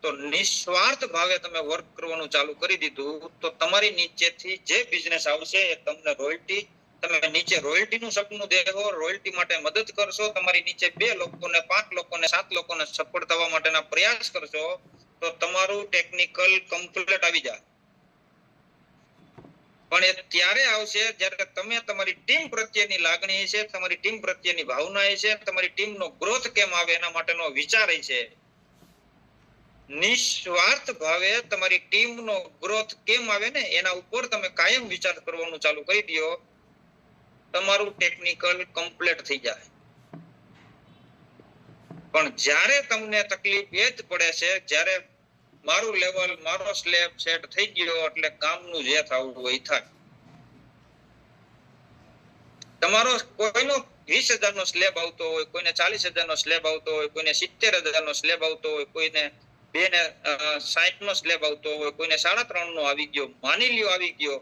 A: તો નિસ્વાર્થ ભાવે તમે વર્ક કરવાનું ચાલુ કરી દીધું, તો તમારી નીચેથી જે બિઝનેસ આવશે એ તમને રોયલ્ટી, તમે નીચે રોયલ્ટીનું સપનું દેખો, રોયલ્ટી માટે મદદ કરશો, તમારી નીચે 2 લોકોને, 5 લોકોને, 7 લોકોને સફળ થવા માટેના પ્રયાસ કરશો, તો તમારું ટેકનિકલ કમ્પ્લીટ આવી જાય. પણ એ ત્યારે આવશે જ્યારે તમે તમારી ટીમ પ્રત્યેની લાગણી છે, તમારી ટીમ પ્રત્યેની ભાવના છે, તમારી ટીમનો ગ્રોથ કેમ આવે એના માટેનો વિચાર છે. નિસ્વાર્થ ભાવે તમારી ટીમનો ગ્રોથ કેમ આવે ને એના ઉપર તમે કાયમ વિચાર કરવાનું ચાલુ કરી દો, તમારું ટેકનિકલ કમ્પ્લીટ થઈ જાય. પણ જ્યારે તમને તકલીફ એ જ પડે છે જ્યારે મારું લેવલ, મારો સ્લેબ સેટ થઈ ગયો એટલે કામનું જે થવું હોય થાય. તમારો કોઈનો 20,000 નો સ્લેબ આવતો હોય, કોઈને 40,000 નો સ્લેબ આવતો હોય, કોઈને 70,000 નો સ્લેબ આવતો હોય, કોઈને 260 નો સ્લેબ આવતો હોય, કોઈને 3.5 નો આવી ગયો, માની લ્યો આવી ગયો,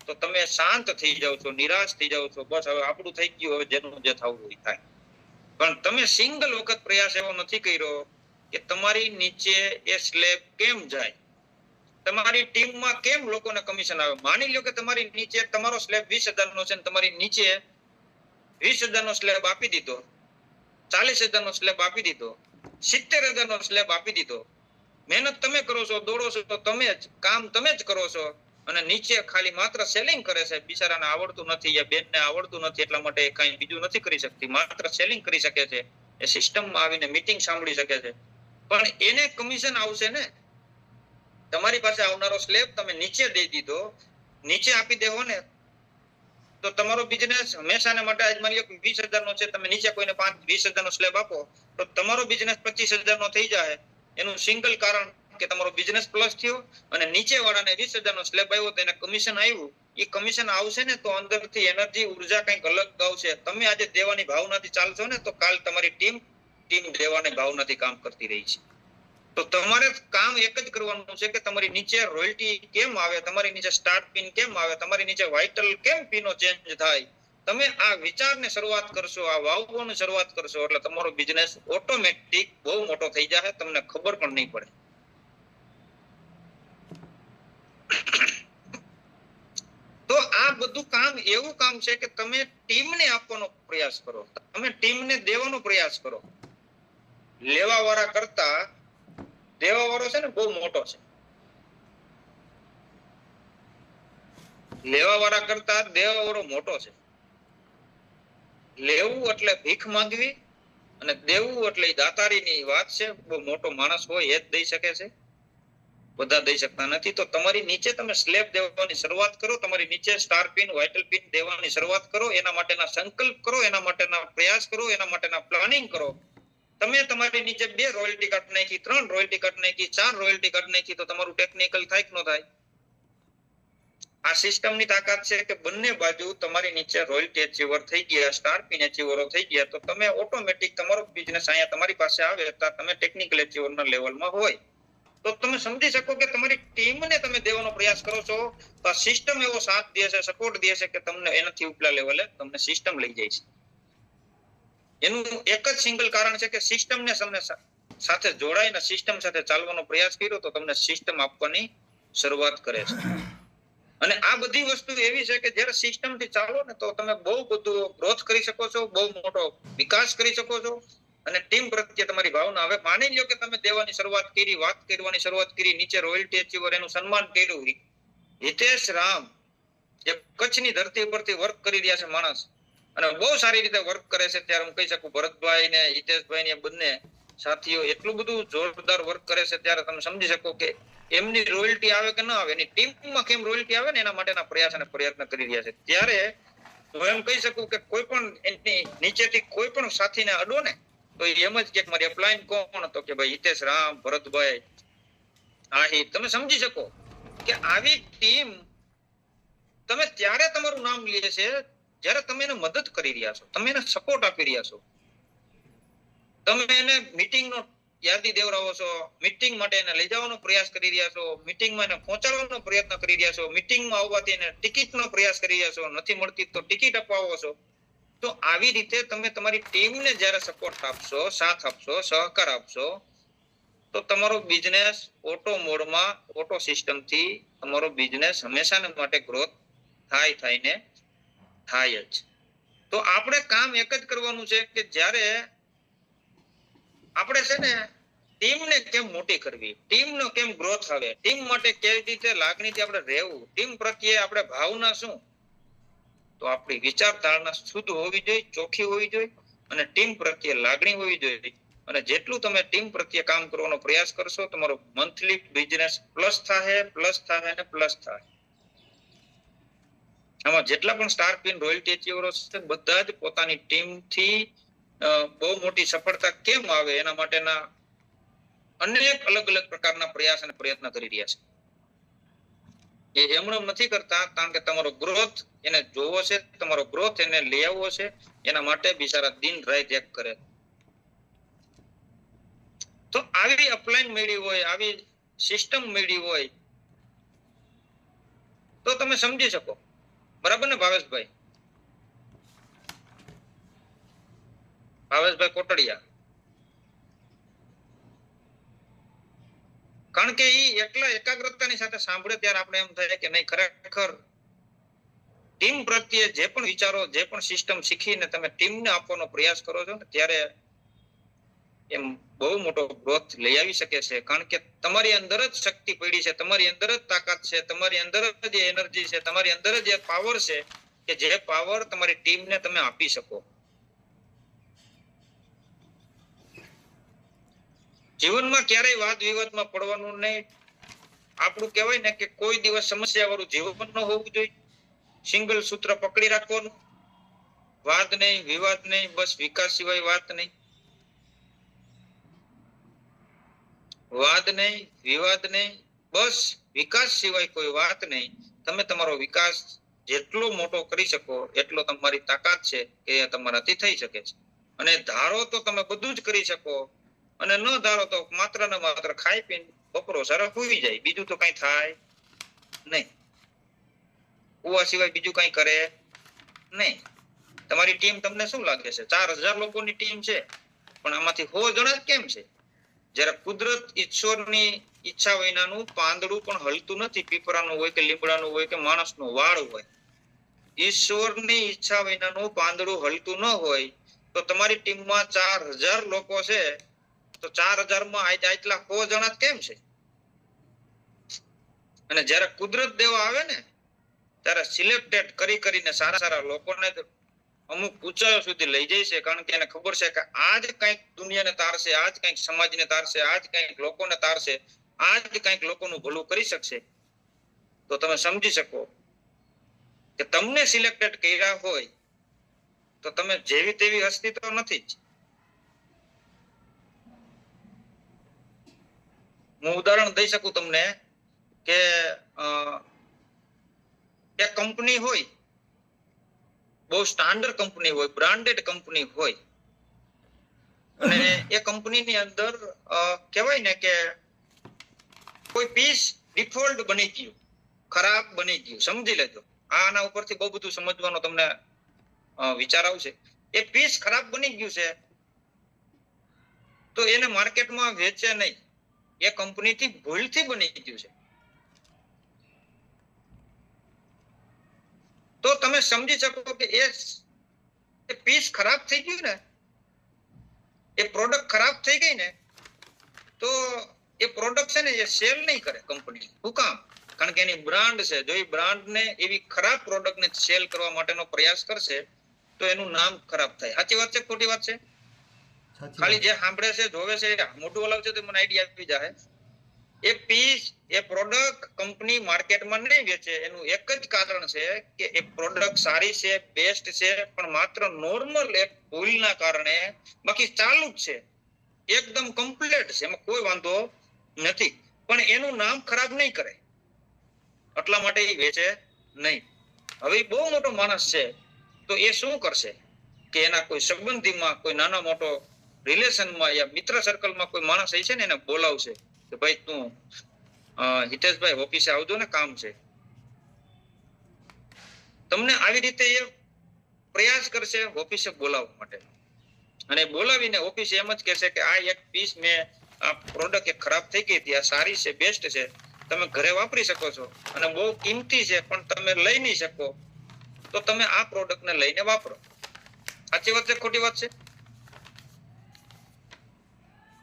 A: તો તમે શાંત થઈ જાવ છો, નિરાશ થઈ જાવ છો. બસ હવે આપણું થઈ ગયું, હવે જેનું જે થવું હોય થાય. પણ તમે સિંગલ વખત પ્રયાસ એવો નથી કર્યો કે તમારી નીચે એ સ્લેબ કેમ જાય, તમારી ટીમમાં કેમ લોકોને કમિશન આવે. માની લો કે તમારી નીચે તમારો સ્લેબ 20,000 નો છે અને તમારી નીચે 20,000 નો સ્લેબ આપી દીધો, 40,000 નો સ્લેબ આપી દીધો, 70,000 નો સ્લેબ આપી દીધો. મહેનત તમે કરો છો, દોડો છો, તો તમે જ કામ તમે જ કરો છો અને નીચે ખાલી માત્ર સેલિંગ કરે છે. બિચારાને આવડતું નથી, યા બેનને આવડતું નથી એટલા માટે કઈ બીજું નથી કરી શકતી, માત્ર સેલિંગ કરી શકે છે. એ સિસ્ટમમાં આવીને મીટિંગ સાંભળી શકે છે, પણ એને કમિશન આવશે ને. તમારી પાસે આવનારો સ્લેબ તમે નીચે દઈ દીધો, નીચે આપી દેવો ને, તો તમારો બિઝનેસ હંમેશાને માટે આજ માની લો કે 20,000 નો છે, તમે નીચે કોઈને 20,000 નો સ્લેબ આપો તો તમારો બિઝનેસ 25,000 નો થઈ જાય. એનું સિંગલ કારણ કે તમારો બિઝનેસ પ્લસ થયો અને નીચે વાળાને 20,000 નો સ્લેબ આવ્યો તો એને કમિશન આવ્યું. એ કમિશન આવશે ને તો અંદરથી એનર્જી ઉર્જા કંઈક અલગ આવશે. તમે આજે દેવાની ભાવનાથી ચાલશો ને તો કાલ તમારી ટીમ દેવાની ભાવનાથી કામ કરતી રહી છે. તો તમારે કામ એક જ કરવાનું છે કે તમારી નીચે રોયલ્ટી કેમ આવે, તમારી નીચે સ્ટાર્ટ પિન કેમ આવે, તમારી નીચે વાઇટલ કેમ પીનો ચેન્જ થાય. તમે આ વિચારને શરૂઆત કરશો, આ વાવવાની શરૂઆત કરશો એટલે તમારો બિઝનેસ ઓટોમેટિક બહુ મોટો થઈ જાય, તમને ખબર પણ નહીં પડે. તો આ બધું કામ એવું કામ છે કે તમે ટીમને આપવાનો પ્રયાસ કરો, તમે ટીમને દેવાનો પ્રયાસ કરો. લેવા વાળા કરતા દેવા વાળો છે ને બહુ મોટો છે. લેવા વાળા કરતા દેવા વાળો મોટો છે. લેવું એટલે ભીખ માંગવી અને દેવું એટલે દાતારીની વાત છે. બહુ મોટો માણસ હોય એ જ દઈ શકે છે, બધા દઈ શકતા નથી. તો તમારી નીચે તમે સ્લેબ દેવાની શરૂઆત કરો, તમારી નીચે સ્ટાર પિન, વાઇટલ પિન દેવાની શરૂઆત કરો, એના માટેના સંકલ્પ કરો, એના માટેના પ્રયાસ કરો, એના માટેના પ્લાનિંગ કરો. તમે તમારી નીચે 2 રોયલ્ટી કાઢી નાખી, 3 રોયલ્ટી કાઢી નાખી, 4 રોયલ્ટી કાઢી નાખી તો તમારું ટેકનિકલ થાય કે ન થાય? આ સિસ્ટમની તાકાત છે કે બંને બાજુ તમારી નીચે રોયલ્ટી અચીવર થઈ ગયા, સ્ટાર પિન અચીવરો થઈ ગયા, તો તમે ઓટોમેટિક તમારો બિઝનેસ અહીંયા તમારી પાસે આવે તો તમે ટેકનિકલ અચીવરના લેવલમાં હોય. તો તમે સમજી શકો કે તમારી ટીમને તમે દેવાનો પ્રયાસ કરો છો તો આ સિસ્ટમ એવો સાથ દે છે, સપોર્ટ દે છે કે તમને એનાથી ઉપલા લેવલે તમને સિસ્ટમ લઈ જાય છે. એનું એક જ સિંગલ કારણ છે કે સિસ્ટમને તમને સાથે જોડાઈને સિસ્ટમ સાથે ચાલવાનો પ્રયાસ કર્યો તો તમને સિસ્ટમ આપવાની શરૂઆત કરે છે. અને આ બધી વસ્તુ એવી છે કે જ્યારે સિસ્ટમથી ચાલો ને તો તમે બહુ બધું ગ્રોથ કરી શકો છો, બહુ મોટો વિકાસ કરી શકો છો. અને ટીમ પ્રત્યે તમારી ભાવના, હવે માની લો કે તમે દેવાની શરૂઆત કરી, વાત કરવાની શરૂઆત કરી, નીચે રોયલ્ટી અચીવર એનું સન્માન કર્યું. હિતેશ રામ જે કચ્છની ધરતી ઉપરથી વર્ક કરી રહ્યા છે માણસ, અને બહુ સારી રીતે વર્ક કરે છે, ત્યારે હું કહી શકું ભરતભાઈ ને હિતેશભાઈ ને બંને સાથીઓ એટલું બધું જોરદાર વર્ક કરે છે, ત્યારે તમે સમજી શકો કે એમની રોયલ્ટી આવે કે ન આવે, એની ટીમમાં કેમ રોયલ્ટી આવે ને એના માટેના પ્રયાસ અને પ્રયત્ન કરી રહ્યા છે. ત્યારે હું એમ કહી શકું કે કોઈ પણ એની નીચેથી કોઈ પણ સાથીને અડો ને તો એમ જ કે મારી અપલાઈન કોણ હતો કે ભાઈ હિતેશ રામ, ભરતભાઈ આહિર. તમે સમજી શકો કે આવી ટીમ તમે ત્યારે તમારું નામ લે છે જ્યારે તમે એને મદદ કરી રહ્યા છો, તમે એને સપોર્ટ આપી રહ્યા છો, તમે એને મીટિંગનો યાદી દેવરાવો છો, મીટિંગ માટે એને લઈ જવાનો પ્રયાસ કરી રહ્યા છો, મીટિંગમાં એને પહોંચાડવાનો પ્રયત્ન કરી રહ્યા છો, મીટિંગમાં આવવાથી એને ટિકિટનો પ્રયાસ કરી રહ્યા છો, નથી મળતી તો ટિકિટ અપાવો છો. તો આવી રીતે તમે તમારી ટીમને જ્યારે સપોર્ટ આપશો, સાથ આપશો, સહકાર આપશો તો તમારો બિઝનેસ ઓટો મોડમાં, ઓટો સિસ્ટમથી તમારો બિઝનેસ હંમેશાને માટે ગ્રોથ થાય ને થાય જ. તો આપણે કામ એક જ કરવાનું છે કે જ્યારે આપણે છે ને ટીમને કેમ મોટી કરવી, ટીમનો કેમ ગ્રોથ આવે, ટીમ માટે કેવી રીતે લાગણીથી આપણે રહેવું, ટીમ પ્રત્યે આપણે ભાવના શું, તો આપણી વિચારધારણા શુદ્ધ હોવી જોઈએ, ચોખ્ખી હોવી જોઈએ અને ટીમ પ્રત્યે લાગણી હોવી જોઈએ. અને જેટલું તમે ટીમ પ્રત્યે કામ કરવાનો પ્રયાસ કરશો તમારો મંથલી બિઝનેસ પ્લસ થાય ને પ્લસ થાય. આમાં જેટલા પણ સ્ટાર પિન રોયલ્ટી અચીવરો છે બધા જ પોતાની ટીમથી બહુ મોટી સફળતા કેમ આવે એના માટેના અનેક અલગ અલગ પ્રકારના પ્રયાસ અને પ્રયત્ન કરી રહ્યા છે. એ એમણે નથી કરતા, કારણ કે તમારો ગ્રોથ એને જોવો છે, તમારો ગ્રોથ એને લઈ આવવો છે, એના માટે બિચારા દિન રાત એક કરે. તો આવી અપલાઈન મેળવી હોય, આવી સિસ્ટમ મેળવી હોય તો તમે સમજી શકો. બરાબર ને ભાવેશભાઈ? ભાવેશભાઈ કોટડિયા. કારણ કે એ એટલા એકાગ્રતાની સાથે સાંભળે ત્યારે આપણે એમ થાય કે નહીં, ખરેખર ટીમ પ્રત્યે જે પણ વિચારો, જે પણ સિસ્ટમ શીખીને તમે ટીમને આપવાનો પ્રયાસ કરો છો ને, ત્યારે એમ બહુ મોટો ગ્રોથ લઈ આવી શકે છે. કારણ કે તમારી અંદર જ શક્તિ પડી છે, તમારી અંદર જ તાકાત છે, તમારી અંદર જ એનર્જી છે, તમારી અંદર જ એક પાવર છે કે જે પાવર તમારી ટીમને તમે આપી શકો. જીવનમાં ક્યારેય વાદ વિવાદમાં પડવાનું નહીં. આપણું કહેવાય ને કે કોઈ દિવસ સમસ્યા વાળું જીવન ન હોવું જોઈએ. સિંગલ સૂત્ર પકડી રાખવાનું, વાદ નહીં, વિવાદ નહીં, બસ વિકાસ સિવાય વાત નહીં. વાદ નહીં, વિવાદ નહીં, બસ વિકાસ સિવાય કોઈ વાત નહીં. તમે તમારો વિકાસ જેટલો મોટો કરી શકો એટલો તમારી તાકાત છે કે તમારાથી થઈ શકે છે. અને ધારો તો તમે બધું જ કરી શકો, અને ન ધારો તો માત્ર ને માત્ર ખાઈ પીને બપોરો સારા સુઈ જાય, બીજું તો કઈ થાય નહીં. કુવા સિવાય બીજું કઈ કરે નહીં. તમારી ટીમ તમને શું લાગે છે? 4000 લોકોની ટીમ છે, પણ આમાંથી 100 જણા જ કેમ છે? જયારે કુદરત ઈશ્વરની ઈચ્છા વિનાનું પાંદડું પણ હલતું નથી. પીપળાનું હોય કે લીમડાનું હોય કે માણસનું વાળ હોય, ઈશ્વરની ઈચ્છા વિનાનું પાંદડું હલતું ન હોય. તો તમારી ટીમમાં 4000 લોકો છે, તો 4000 માં આટલા 100 જણા કેમ છે? અને જયારે કુદરત દેવા આવે ને, ત્યારે સિલેક્ટેડ કરીને સારા સારા લોકોને અમુક ઊંચાઈઓ સુધી લઈ જાય છે. કારણ કે એને ખબર છે કે આજ કંઈક દુનિયાને તારશે, આજ કંઈક સમાજને તારશે, આજ કંઈક લોકોને તારશે, આજ કંઈક લોકોનું ભલું કરી શકશે. તો તમે સમજી શકો કે તમને સિલેક્ટેડ કર્યા હોય તો તમે જેવી તેવી હસ્તી તો નથી જ. હું ઉદાહરણ દઈ શકું તમને કે એક કંપની હોય, બહુ સ્ટાન્ડર્ડ કંપની હોય, બ્રાન્ડેડ કંપની હોય, અને એ કંપનીની અંદર કહેવાય ને કે કોઈ પીસ ડિફોલ્ટ બની ગયું, ખરાબ બની ગયું. સમજી લેજો, આના ઉપરથી બહુ બધું સમજવાનો તમને વિચાર આવશે. એ પીસ ખરાબ બની ગયું છે તો એને માર્કેટમાં વેચે નહીં. એ કંપનીથી ભૂલથી બની ગયું છે. તો તમે સમજી શકો કે એ પીસ ખરાબ થઈ ગયું ને, એ પ્રોડક્ટ ખરાબ થઈ ગઈ ને, તો એ પ્રોડક્ટ છે ને એ સેલ નહીં કરે કંપની. શું કામ? કારણ કે એની બ્રાન્ડ છે. જો એ બ્રાન્ડને એવી ખરાબ પ્રોડક્ટને સેલ કરવા માટેનો પ્રયાસ કરશે તો એનું નામ ખરાબ થાય. સાચી વાત છે ખોટી વાત છે? ખાલી જે સાંભળે છે, જોવે છે, મોટું હલાવશે તો મને આઈડિયા આપી જાય. એ પીસ, એ પ્રોડક્ટ કંપની માર્કેટમાં નહીં વેચે એનું એક જ કારણ છે કે એ પ્રોડક્ટ સારી છે, બેસ્ટ છે, પણ માત્ર નોર્મલ એક ભૂલના કારણે. બાકી ચાલુ જ છે, એકદમ કમ્પ્લીટ છે, એમાં કોઈ વાંધો નથી, પણ એનું નામ ખરાબ નહીં કરે એટલા માટે એ વેચે નહીં. હવે બહુ મોટો માણસ છે તો એ શું કરશે કે એના કોઈ સંબંધીમાં, કોઈ નાના મોટો રિલેશનમાં યા મિત્ર સર્કલમાં કોઈ માણસ છે ને એને બોલાવશે કે ભાઈ તું હિતેશભાઈ ઓફિસે આવજો ને, કામ છે. તમને આવી રીતે એ પ્રયાસ કરશે ઓફિસે બોલાવવા માટે, અને બોલાવીને ઓફિસે એમ જ કહેશે કે આ એક પીસ મેં, આ પ્રોડક્ટ એક ખરાબ થઈ ગઈ હતી, આ સારી છે, બેસ્ટ છે, તમે ઘરે વાપરી શકો છો, અને બહુ કિંમતી છે પણ તમે લઈ નહીં શકો, તો તમે આ પ્રોડક્ટને લઈને વાપરો. સાચી વાત છે ખોટી વાત છે?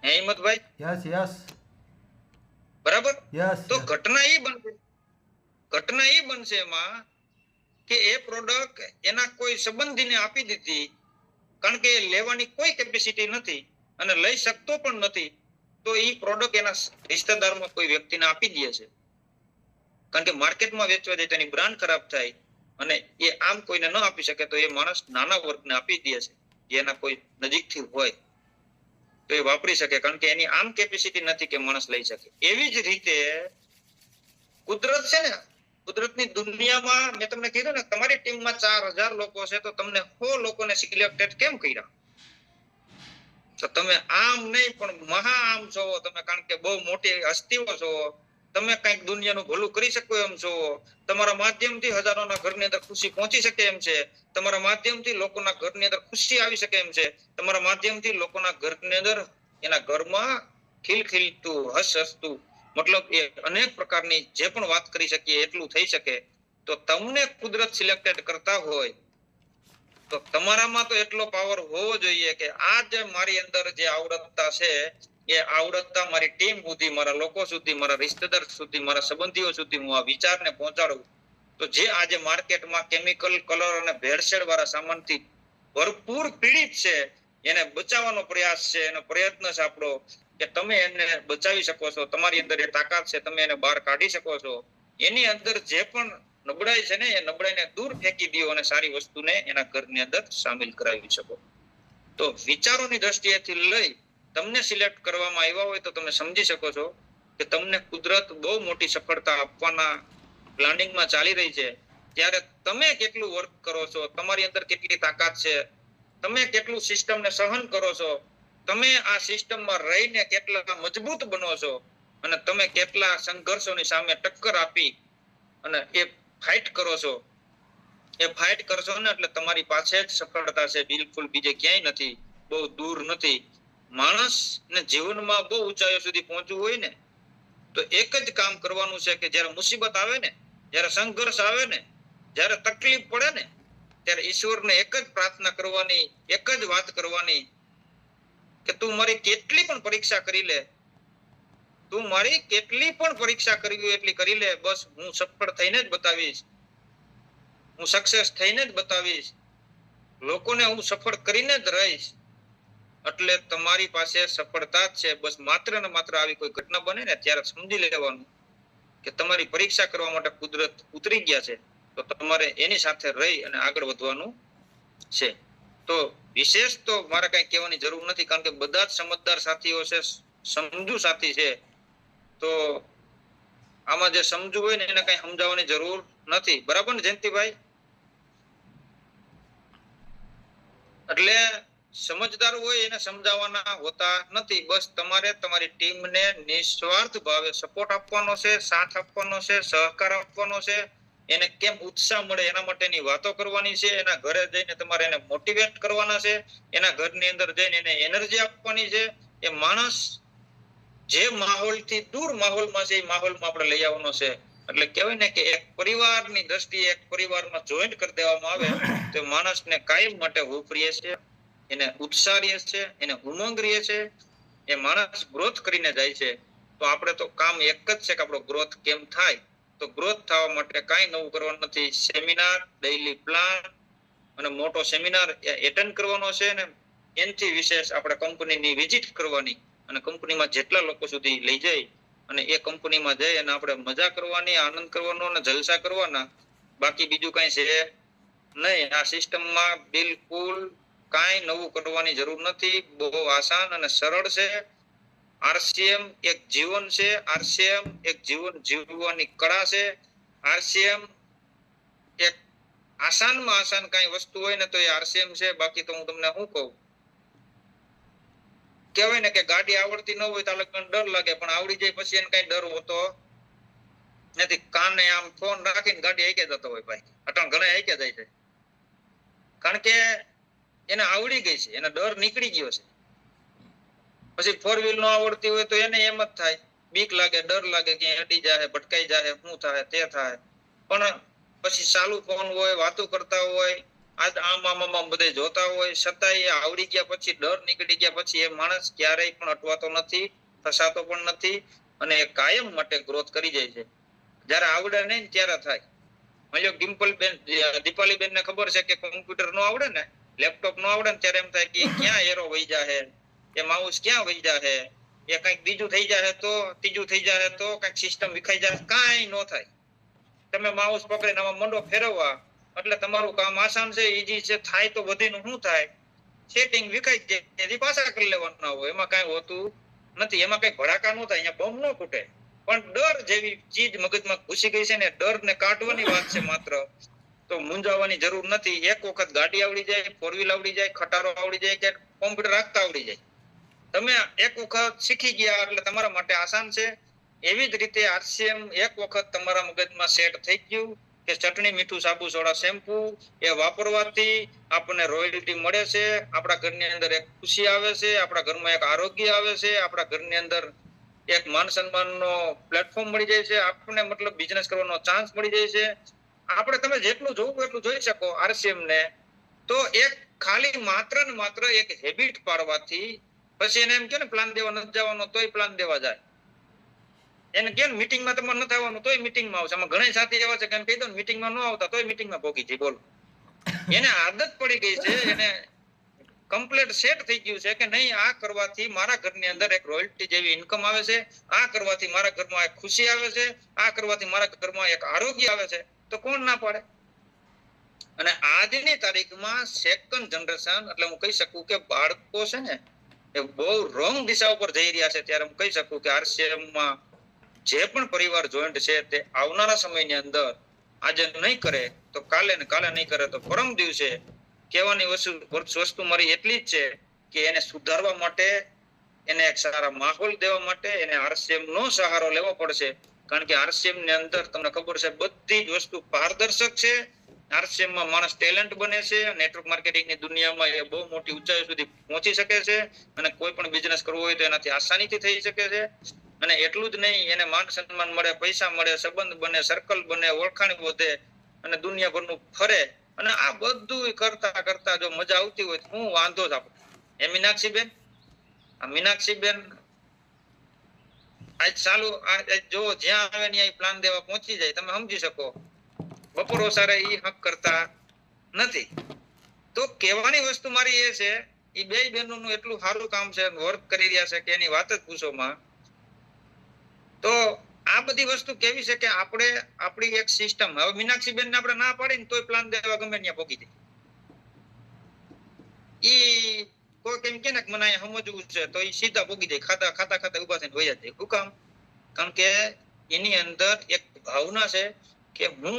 A: હે હિંમતભાઈ?
B: યસ યસ
A: બરાબર.
B: યસ.
A: તો ઘટના એ બનશે એમાં કે એ પ્રોડક્ટ એના કોઈ સંબંધીને આપી દીધી, કારણ કે લેવાની કોઈ કેપેસિટી નથી અને લઈ શકતો પણ નથી, તો એ પ્રોડક્ટ એના રિશ્તેદારમાં કોઈ વ્યક્તિને આપી દે છે. કારણ કે માર્કેટમાં વેચવા જાય તો એની બ્રાન્ડ ખરાબ થાય, અને એ આમ કોઈને ન આપી શકે તો એ માણસ નાના વર્ગને આપી દે છે, જે એના કોઈ નજીકથી હોય તો એ વાપરી શકે, કારણ કે એની આમ કેપેસિટી નથી કે માણસ લઈ શકે. એવી જ રીતે કુદરત છે ને, કુદરતની દુનિયામાં મેં તમને કીધું ને, તમારી ટીમમાં 4000 લોકો છે તો તમને 100 લોકોને સિલેક્ટેડ કેમ કર્યા? તો તમે આમ નહીં પણ મહા આમ છો તમે, કારણ કે બહુ મોટી હસ્તીઓ છો, તમે કંઈક દુનિયાનું ભલું કરી શકો એમ છો, તમારા માધ્યમથી હજારોના ઘરની અંદર ખુશી પહોંચી શકે એમ છે, તમારા માધ્યમથી લોકોના ઘરની અંદર ખુશી આવી શકે એમ છે, તમારા માધ્યમથી લોકોના ઘરની અંદર એના ઘરમાં ખીલખીલતું હસતું મતલબ એ અનેક પ્રકારની જે પણ વાત કરી શકીએ એટલું થઈ શકે. તો તમને કુદરત સિલેક્ટેડ કરતા હોય તો તમારામાં તો એટલો પાવર હોવો જોઈએ કે આ જે મારી અંદર જે આવડતતા છે એ આવડતતા મારી ટીમ સુધી, મારા લોકો સુધી, મારા રિશ્તેદાર સુધી, મારા સંબંધીઓ સુધી હું આ વિચારને પહોંચાડું. તો જે આજે માર્કેટમાં કેમિકલ, કલર અને ભેળસેળ વાળા સામાનથી ભરપૂર પીડિત છે એને બચાવવાનો પ્રયાસ છે, એનો પ્રયત્ન છે આપણો કે તમે એને બચાવી શકો છો. તમારી અંદર એ તાકાત છે, તમે એને બહાર કાઢી શકો છો. એની અંદર જે પણ નબળાઈ છે ને એ નબળાઈને દૂર ફેંકી દો અને સારી વસ્તુને એના ઘરની અંદર સામેલ કરાવી શકો. તો વિચારોની દ્રષ્ટિએથી લઈ તમને સિલેક્ટ કરવામાં આવ્યા હોય તો તમે સમજી શકો છો કે તમને કુદરત બહુ મોટી સફળતા આપવાના પ્લાનિંગમાં ચાલી રહી છે. ત્યારે તમે કેટલું વર્ક કરો છો, તમારી અંદર કેટલી તાકાત છે, તમે કેટલું સિસ્ટમને સહન કરો છો, તમે આ સિસ્ટમમાં રહીને કેટલા મજબૂત બનો છો અને તમે કેટલા સંઘર્ષોની સામે ટક્કર આપી અને એ ફાઇટ કરો છો. એ ફાઇટ કરશો ને એટલે તમારી પાસે જ સફળતા છે, બિલકુલ બીજે ક્યાંય નથી, બહુ દૂર નથી. માણસ ને જીવનમાં બહુ ઊંચાઈઓ સુધી પહોંચવું હોય ને તો એક જ કામ કરવાનું છે કે જ્યારે મુસીબત આવે ને, જ્યારે સંઘર્ષ આવે ને, જ્યારે તકલીફ પડે ને ત્યારે ઈશ્વરને એક જ પ્રાર્થના કરવાની, એક જ વાત કરવાની કે તું મારી કેટલી પણ પરીક્ષા કરી લે, તું મારી કેટલી પણ પરીક્ષા કરવી એટલી કરી લે, બસ હું સફળ થઈને જ બતાવીશ, હું સક્સેસ થઈને જ બતાવીશ, લોકોને હું સફળ કરીને જ રહીશ. એટલે તમારી પાસે સફળતા જ છે. બસ માત્ર ને માત્ર આવી કોઈ ઘટના બને ને ત્યારે સમજી લેવાનું કે તમારી પરીક્ષા કરવા માટે કુદરત ઉતરી ગયા છે, તો તમારે એની સાથે રહી અને આગળ વધવાનું છે. તો વિશેષ તો મારે કઈ કહેવાની જરૂર નથી, કારણ કે બધા જ સમજદાર સાથીઓ છે, સમજુ સાથી છે. તો આમાં જે સમજવું હોય ને એને કઈ સમજાવવાની જરૂર નથી. બરાબર ને જયંતિભાઈ? એટલે સમજદાર હોય એને સમજાવવાના હોતા નથી. બસ તમારે તમારી ટીમને નિસ્વાર્થ ભાવે સપોર્ટ આપવાનો છે, સાથ આપવાનો છે, સહકાર આપવાનો છે, એને કેમ ઉત્સાહ મળે એના માટેની વાતો કરવાની છે, એના ઘરે જઈને તમારે એને મોટિવેટ કરવાના છે, એના ઘરની અંદર જઈને એને એનર્જી આપવાની છે. એ માણસ જે માહોલથી દૂર માહોલમાં છે એ માહોલમાં આપણે લઈ આવવાનો છે. એટલે કહેવાય ને કે એક પરિવારની દ્રષ્ટિએ એક પરિવારમાં જોઈન્ટ કરી દેવામાં આવે તો માણસને કાયમ માટે હૂફ રહે છે, એને ઉત્સાહ રહે છે, એને ઉમંગ રહે છે, એ માણસ ગ્રોથ કરીને જાય છે. તો આપણે તો કામ એક જ છે કે આપણો ગ્રોથ કેમ થાય. તો ગ્રોથ થવા માટે કાંઈ નવું કરવાનું નથી. સેમિનાર, ડેઈલી પ્લાન અને મોટો સેમિનાર એટેન્ડ કરવાનો છે ને એનાથી વિશેષ આપણે કંપનીની વિઝિટ કરવાની અને કંપનીમાં જેટલા લોકો સુધી લઈ જાય અને એ કંપનીમાં જઈ અને આપણે મજા કરવાની, આનંદ કરવાનો અને જલસા કરવાના. બાકી બીજું કઈ છે નહીં. આ સિસ્ટમમાં બિલકુલ કાંઈ નવું કરવાની જરૂર નથી. બહુ આસાન અને સરળ છે. આરસીએમ એક જીવન છે, આરસીએમ એક જીવન જીવવાની કળા છે. આરસીએમ એક આસાનમાં આસાન કઈ વસ્તુ હોય ને તો એ આરસીએમ છે. બાકી તો હું તમને શું કહું, કહેવાય ને કે ગાડી આવડતી ન હોય તો ડર લાગે, પણ આવડી જાય પછી એને કઈ ડર હોતો નથી. કાને આમ ફોન રાખીને ગાડી હાઈકે જતો હોય ભાઈ, અટણ ઘણા હાઈકે જાય છે, કારણ કે એને આવડી ગઈ છે, એને ડર નીકળી ગયો છે. પછી ફોર વ્હીલ નો આવડતી હોય તો એને એમ જ થાય, બીક લાગે, ડર લાગે કે અડી જાય, ભટકાઈ જાય, શું થાય તે થાય. પણ પછી ચાલુ ફોન હોય, વાતો કરતા હોય, આમ બધે જોતા હોય, છતાંય આવડી ગયા પછી, ડર નીકળી ગયા પછી એ માણસ ક્યારેય પણ અટવાતો નથી, ફસાતો પણ નથી અને એ કાયમ માટે ગ્રોથ કરી જાય છે. જયારે આવડે નહીં ત્યારે થાય. ડિમ્પલબેન, દીપાલીબેન ને ખબર છે કે કોમ્પ્યુટર નો આવડે ને, લેપટોપ નો આવડે ને ત્યારે એમ થાય કે ક્યાં એરો વહી જાય, એ માઉસ ક્યાં વહી જાય, એ કઈક બીજું થઈ જાય તો, ત્રીજું થઈ જાય તો, કઈક સિસ્ટમ વિખાઈ જાય, કાંઈ ન થાય. તમે માઉસ પકડીને આમાં મંડો ફેરવવા એટલે તમારું કામ આસાન છે, ઈઝી છે. થાય તો વધીનું શું થાય, સેટિંગ વિખાઈ જાય એથી પાછા કરી લેવાના હોય. એમાં કઈ હોતું નથી, એમાં કઈ ભડાકા ન થાય, અહીંયા બોમ્બ ન ફૂટે. પણ ડર જેવી ચીજ મગજમાં ઘૂસી ગઈ છે ને, ડર ને કાઢવાની વાત છે માત્ર. તો મૂંઝાવાની જરૂર નથી. એક વખત ગાડી આવડી જાય, ફોર વ્હીલ આવડી જાય, ખટારો આવડી જાય કે કોમ્પ્યુટર રાખતા આવડી જાય, તમે એક વખત શીખી ગયા એટલે તમારા માટે આસાન છે. એવી જ રીતે આરસીએમ એક વખત તમારા મગજમાં સેટ થઈ ગયું કે ચટણી મીઠું સાબુ સોડા શેમ્પુ એ વાપરવાથી આપણને રોયલ્ટી મળે છે, આપણા ઘરની અંદર એક ખુશી આવે છે, આપણા ઘરમાં એક આરોગ્ય આવે છે, આપણા ઘરની અંદર એક માન સન્માનનો પ્લેટફોર્મ મળી જાય છે, આપણને મતલબ બિઝનેસ કરવાનો ચાન્સ મળી જાય છે. આપણે તમે જેટલું જોવું એટલું જોઈ શકો આરસીએમ ને. તો એક ખાલી માત્ર ને માત્ર એક હેબિટ પાડવાથી પછી એને એમ કે ને પ્લાન દેવા નથી જવાનો તોય પ્લાન દેવા જાય. એને કે મીટિંગમાં તમારે નથી આવવાનું તોય મીટિંગમાં આવશે. આમાં ઘણા સાથી એવા છે કે એમ કહી દો મીટિંગમાં ન આવતા તોય મીટિંગમાં ભોગી જાય. બોલો, એને આદત પડી ગઈ છે, એને કમ્પ્લીટ સેટ થઈ ગયું છે કે નહીં આ કરવાથી મારા ઘરની અંદર એક રોયલ્ટી જેવી ઇન્કમ આવે છે, આ કરવાથી મારા ઘરમાં એક ખુશી આવે છે, આ કરવાથી મારા ઘરમાં એક આરોગ્ય આવે છે. તો કોણ ના પાડે? અને આજની તારીખમાં સેકન્ડ જનરેશન એટલે હું કહી શકું કે બાળકો છે ને એ બહુ રોંગ દિશા ઉપર જઈ રહ્યા છે. ત્યારે હું કહી શકું કે આરસીએમ માં જે પણ પરિવાર જોઈન્ટ છે તે આવનારા સમયની અંદર આજે નહીં કરે તો કાલે ને કાલે નહીં કરે તો પરમ દિવસે કહેવાની વસ્તુ મારી એટલી જ છે કે એને સુધારવા માટે, એને એક સારા માહોલ દેવા માટે એને આરસીએમ નો સહારો લેવો પડશે. કારણ કે આરસીએમ ની અંદર તમને ખબર છે બધી જ વસ્તુ પારદર્શક છે. આરસીએમ માં માણસ ટેલેન્ટ બને છે. નેટવર્ક માર્કેટિંગ ની દુનિયામાં એ બહુ મોટી ઊંચાઈ સુધી પહોંચી શકે છે અને કોઈ પણ બિઝનેસ કરવો હોય તો એનાથી આસાનીથી થઈ શકે છે. અને એટલું જ નહીં, એને માન સન્માન મળે, પૈસા મળે, સંબંધ બને, સર્કલ બને, ઓળખાણ વધે અને દુનિયાભરનું ફરે. અને આ બધું કરતા કરતા જો મજા આવતી હોય તો હું વાંધો જ આપું. એ મીનાક્ષીબેન, આ મીનાક્ષીબેન આજ ચાલુ જો જ્યાં આવે ત્યાં પ્લાન દેવા પહોંચી જાય. તમે સમજી શકો બપોરો સારે ઈ હક કરતા નથી. તો કહેવાની વસ્તુ મારી એ છે એ બે બહેનોનું એટલું સારું કામ છે, વર્ક કરી રહ્યા છે કે એની વાત જ પૂછોમાં. તો આ બધી વસ્તુ કેવી છે કે આપણે આપણી એક સિસ્ટમ, હવે મીનાક્ષીબેન ને આપણે ના પાડીને તોય પ્લાન દેવા ગમે ત્યાં પહોંચી જાય. ઈ કોઈ કેમ કે ને મને અહીંયા સમજવું છે તો એ સીધા પહોંચી જાય, ખાતા ખાતા ખાતા ઉભા થઈને વયા જાય. શું કામ? કારણ કે એની અંદર એક ભાવના છે કે હું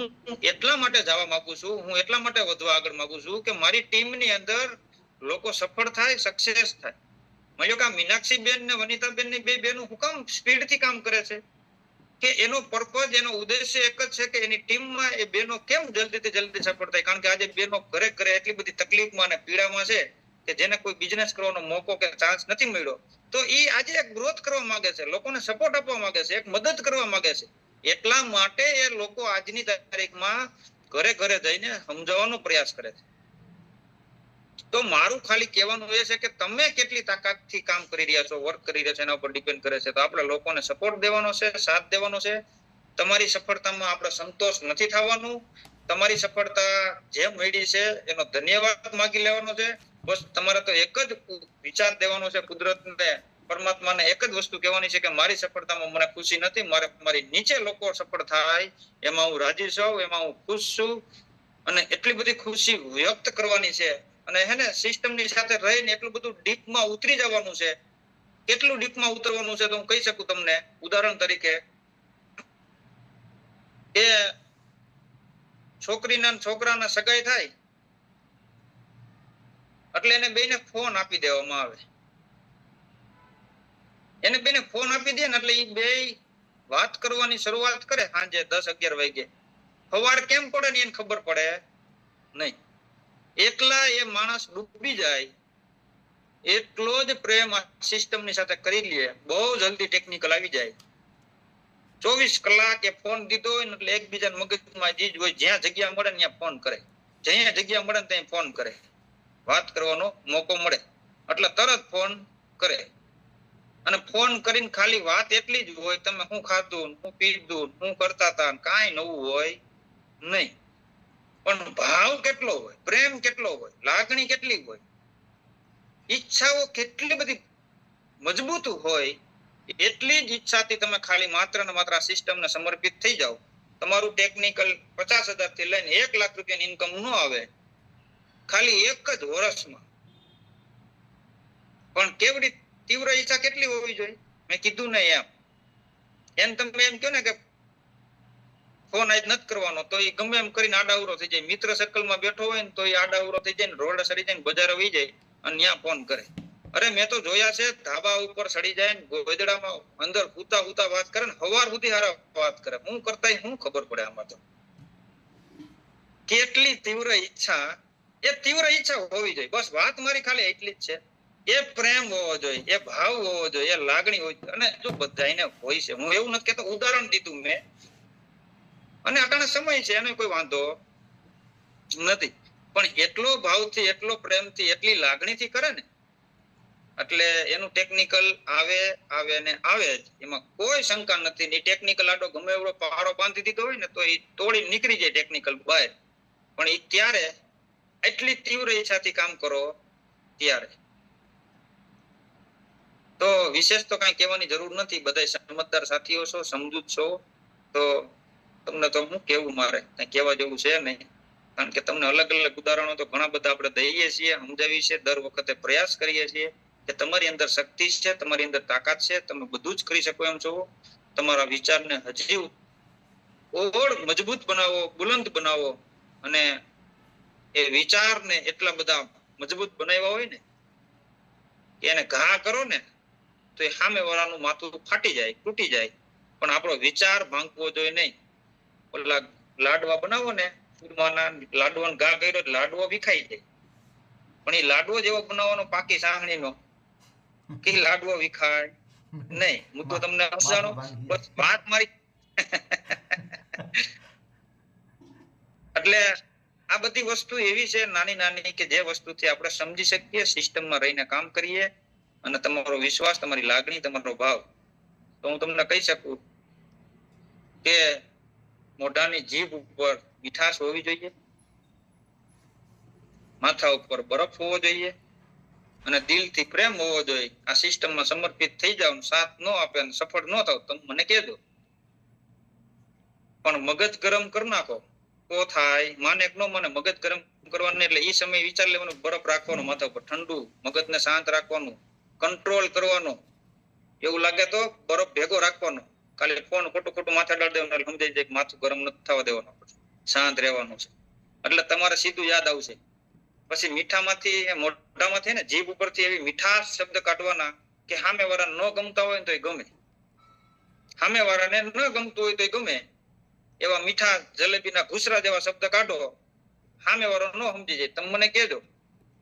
A: એટલા માટે જવા માંગુ છું, હું એટલા માટે વધવા આગળ માંગુ છું કે મારી ટીમની અંદર લોકો સફળ થાય, સક્સેસ થાય. મળ્યો કે મીનાક્ષીબેન ને વનિતાબેન ની બે બેનો હું કામ સ્પીડથી કામ કરે છે કે એનો પર્પઝ, એનો ઉદ્દેશ્ય એક જ છે કે એની ટીમમાં એ બેનો કેમ જલ્દીથી જલ્દી સફળ થાય. કારણ કે આજે બેનો ઘરે ઘરે એટલી બધી તકલીફમાં અને પીડામાં છે કે જેને કોઈ બિઝનેસ કરવાનો મોકો કે ચાન્સ નથી મળ્યો. તો એ આજે એક ગ્રોથ કરવા માંગે છે, લોકોને સપોર્ટ આપવા માંગે છે, એક મદદ કરવા માંગે છે. એટલા માટે એ લોકો આજની તારીખમાં ઘરે ઘરે જઈને સમજાવવાનો પ્રયાસ કરે છે. તો મારું ખાલી કહેવાનું એ છે કે તમે કેટલી તાકાતથી કામ કરી રહ્યા છો, વર્ક કરી રહ્યા છો એના ઉપર ડિપેન્ડ કરે છે. તો આપણે લોકોને સપોર્ટ દેવાનો છે, સાથ દેવાનો છે. તમારી સફળતામાં આપણે સંતોષ નથી થવાનું. તમારી સફળતા જે મળી છે એનો ધન્યવાદ માગી લેવાનો છે. બસ તમારે તો એક જ વિચાર દેવાનો છે કુદરતને, પરમાત્માને એક જ વસ્તુ કહેવાની છે કે મારી સફળતામાં મને ખુશી નથી, મારી નીચે લોકો સફળ થાય એમાં હું રાજી છું, એમાં હું ખુશ છું. અને એટલી બધી ખુશી વ્યક્ત કરવાની છે. અને હે ને સિસ્ટમની સાથે રહીને એટલું બધું ડીપમાં ઉતરી જવાનું છે. કેટલું ડીપમાં ઉતરવાનું છે તો હું કહી શકું તમને. ઉદાહરણ તરીકે કે છોકરીના છોકરાના સગાઈ થાય એટલે એને બેને ફોન આપી દેવામાં આવે. એને બેને ફોન આપી દે ને એટલે એ બે વાત કરવાની શરૂઆત કરે સાંજે 10-11 વાગે. સવાર કેમ પડે ને એને ખબર પડે નહીં. એકલા એ માણસ ડૂબી જાય એટલો જ પ્રેમ સિસ્ટમની સાથે કરી લે. બહુ જલ્દી ટેકનિકલ આવી જાય. 24 કલાક એ ફોન દીધો હોય એટલે એકબીજા મગજમાં જે હોય જ્યાં જગ્યા મળે ને ત્યાં ફોન કરે, જ્યાં જગ્યા મળે ને ત્યાં ફોન કરે. વાત કરવાનો મોકો મળે એટલે તરત ફોન કરે. અને ફોન કરીને ખાલી વાત એટલી જ હોય તમે શું ખાધું, શું પીધું, શું કરતા હતા, કાંઈ નવું હોય નહીં. પણ ભાવ કેટલો હોય, પ્રેમ કેટલો હોય, લાગણી કેટલી હોય, ઈચ્છાઓ કેટલી બધી મજબૂત હોય, એટલી જ ઈચ્છાથી તમે ખાલી માત્ર ને માત્ર આ સિસ્ટમને સમર્પિત થઈ જાઓ. તમારું ટેકનિકલ 50,000 થી લઈને 1 લાખ રૂપિયાની ઇન્કમ ન આવે ખાલી એક જ વર્ષમાં. પણ કેવડી તીવ્ર ઈચ્છા કેટલી હોવી જોઈએ? મેં કીધું ને એમ તમે એમ કહો ને કે ફોન આજ નથી કરવાનો તો એ ગમે એમ કરીને આડાવરો થઈ જાય. મિત્ર સર્કલમાં બેઠો હોય ને તો એ આડાવરો થઈ જાય ને રોડ સડી જાય ને બજાર આવી જાય અને ત્યાં ફોન કરે. અરે મેં તો જોયા છે, ધાબા ઉપર ચડી જાય ને ગોદડામાં અંદર હુતા હુતા વાત કરે ને હવાર સુધી હારા વાત કરે. હું કરતા હું ખબર પડે આમાં તો. કેટલી તીવ્ર ઈચ્છા, એ તીવ્ર ઈચ્છા હોવી જોઈએ. બસ વાત મારી ખાલી એટલી જ છે. એ પ્રેમ હોવો જોઈએ, એ ભાવ હોવો જોઈએ, એ લાગણી હોવી જોઈએ. અને જો બધાને હોય છે, હું એવું નથી કહેતો, ઉદાહરણ દીધું મેં. અને અટાણે સમય છે, એનો કોઈ વાંધો નથી. પણ એટલો ભાવથી, એટલો પ્રેમથી, એટલી લાગણીથી કરે ને, એટલે એનું ટેકનિકલ આવે ને આવે જ. એમાં કોઈ શંકા નથી. ની ટેકનિકલ આડો ગમે એવડો પહાડો બાંધી દીધો હોય ને તો એ તોડી નીકળી જાય ટેકનિકલ બહાર. પણ એ ત્યારે એટલી તીવ્ર ઈચ્છાથી કામ કરો ત્યારે. તો વિશેષ તો કઈ કહેવાની જરૂર નથી. બધા સમજદાર સાથીઓ છો, સમજુ છો, તો તમને તો હું કેવું, મારે કઈ કહેવા જેવું છે નહીં. કારણ કે તમને અલગ અલગ ઉદાહરણો તો ઘણા બધા આપણે દઈએ છીએ, સમજાવીએ છીએ, દર વખતે પ્રયાસ કરીએ છીએ કે તમારી અંદર શક્તિ છે, તમારી અંદર તાકાત છે, તમે બધું જ કરી શકો એમ છો. તમારા વિચારને હજી ઓળ મજબૂત બનાવો, બુલંદ બનાવો. અને એ વિચારને એટલા બધા મજબૂત બનાવ્યા હોય ને કે એને ઘા કરો ને તો એ સામે વાળાનું માથું ફાટી જાય, તૂટી જાય. પણ આપણો વિચાર ભાંગવો જોઈએ નહીં. ઓલા લાડવા બનાવો ને, લાડવાનો ઘા કર્યો, લાડવો વિખાઈ જાય. પણ એ લાડવો જેવો બનાવવાનો પાકી સાહણીનો કે લાડવો વિખાય નહીં. હું તો તમને સમજાણો, બસ વાત મારી. એટલે આ બધી વસ્તુ એવી છે નાની નાની કે જે વસ્તુથી આપણે સમજી શકીએ, સિસ્ટમમાં રહીને કામ કરીએ. અને તમારો વિશ્વાસ, તમારી લાગણી, તમારો ભાવ, તો હું તમને કહી શકું કે મોઢાની જીભ ઉપર મીઠાશ હોવી જોઈએ, માથા ઉપર બરફ હોવો જોઈએ, અને દિલથી પ્રેમ હોવો જોઈએ. આ સિસ્ટમમાં સમર્પિત થઈ જાવ, સાથ ન આપે, સફળ ન થાવ, તમે મને કહેજો. પણ મગજ ગરમ કરી નાખો તો થાય. માને કે ન માને, મગજ ગરમ કરવાનું એટલે એ સમય વિચાર લેવાનો, બરફ રાખવાનો માથા ઉપર, ઠંડુ, મગજને શાંત રાખવાનું, કંટ્રોલ કરવાનો. એવું લાગે તો બરફ ભેગો રાખવાનો. ખાલી ફોન ખોટું ખોટું માથે ડાળ દેવાનું, સમજાઈ જાય કે માથું ગરમ નથી થવા દેવાનું, શાંત રહેવાનું છે. એટલે તમારે સીધું યાદ આવશે. પછી મીઠામાંથી, મોઢામાંથી ને જીભ ઉપરથી એવી મીઠાશ શબ્દ કાઢવાના કે સામે વાળા ન ગમતા હોય તો એ ગમે, સામે વાળાને ન ગમતું હોય તો એ ગમે. એવા મીઠા જલેબીના ઘૂસરા જેવા શબ્દ કાઢો, સામે વાળો ન સમજી જાય, તમે મને કહેજો.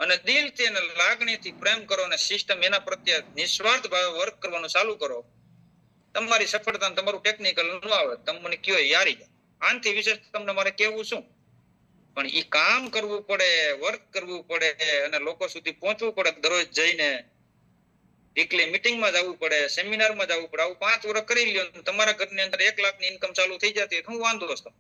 A: અને દિલથી અને લાગણીથી પ્રેમ કરો અને સિસ્ટમ એના પ્રત્યે નિસ્વાર્થ ભાવે વર્ક કરવાનું ચાલુ કરો. તમારી સફળતા, તમારું ટેકનિકલ ન આવે, તમે મને કયો યારી જાય. આનાથી વિશેષ તમને મારે કેવું શું? પણ એ કામ કરવું પડે, વર્ક કરવું પડે, અને લોકો સુધી પહોંચવું પડે. દરરોજ જઈને વીકલી મિટિંગમાં જવું પડે, સેમિનારમાં જવું પડે. આવું 5 વર્ષ કરી લ્યો, તમારા ઘરની અંદર 1 લાખની ઇન્કમ ચાલુ થઈ જતી, હું વાંધો હશે.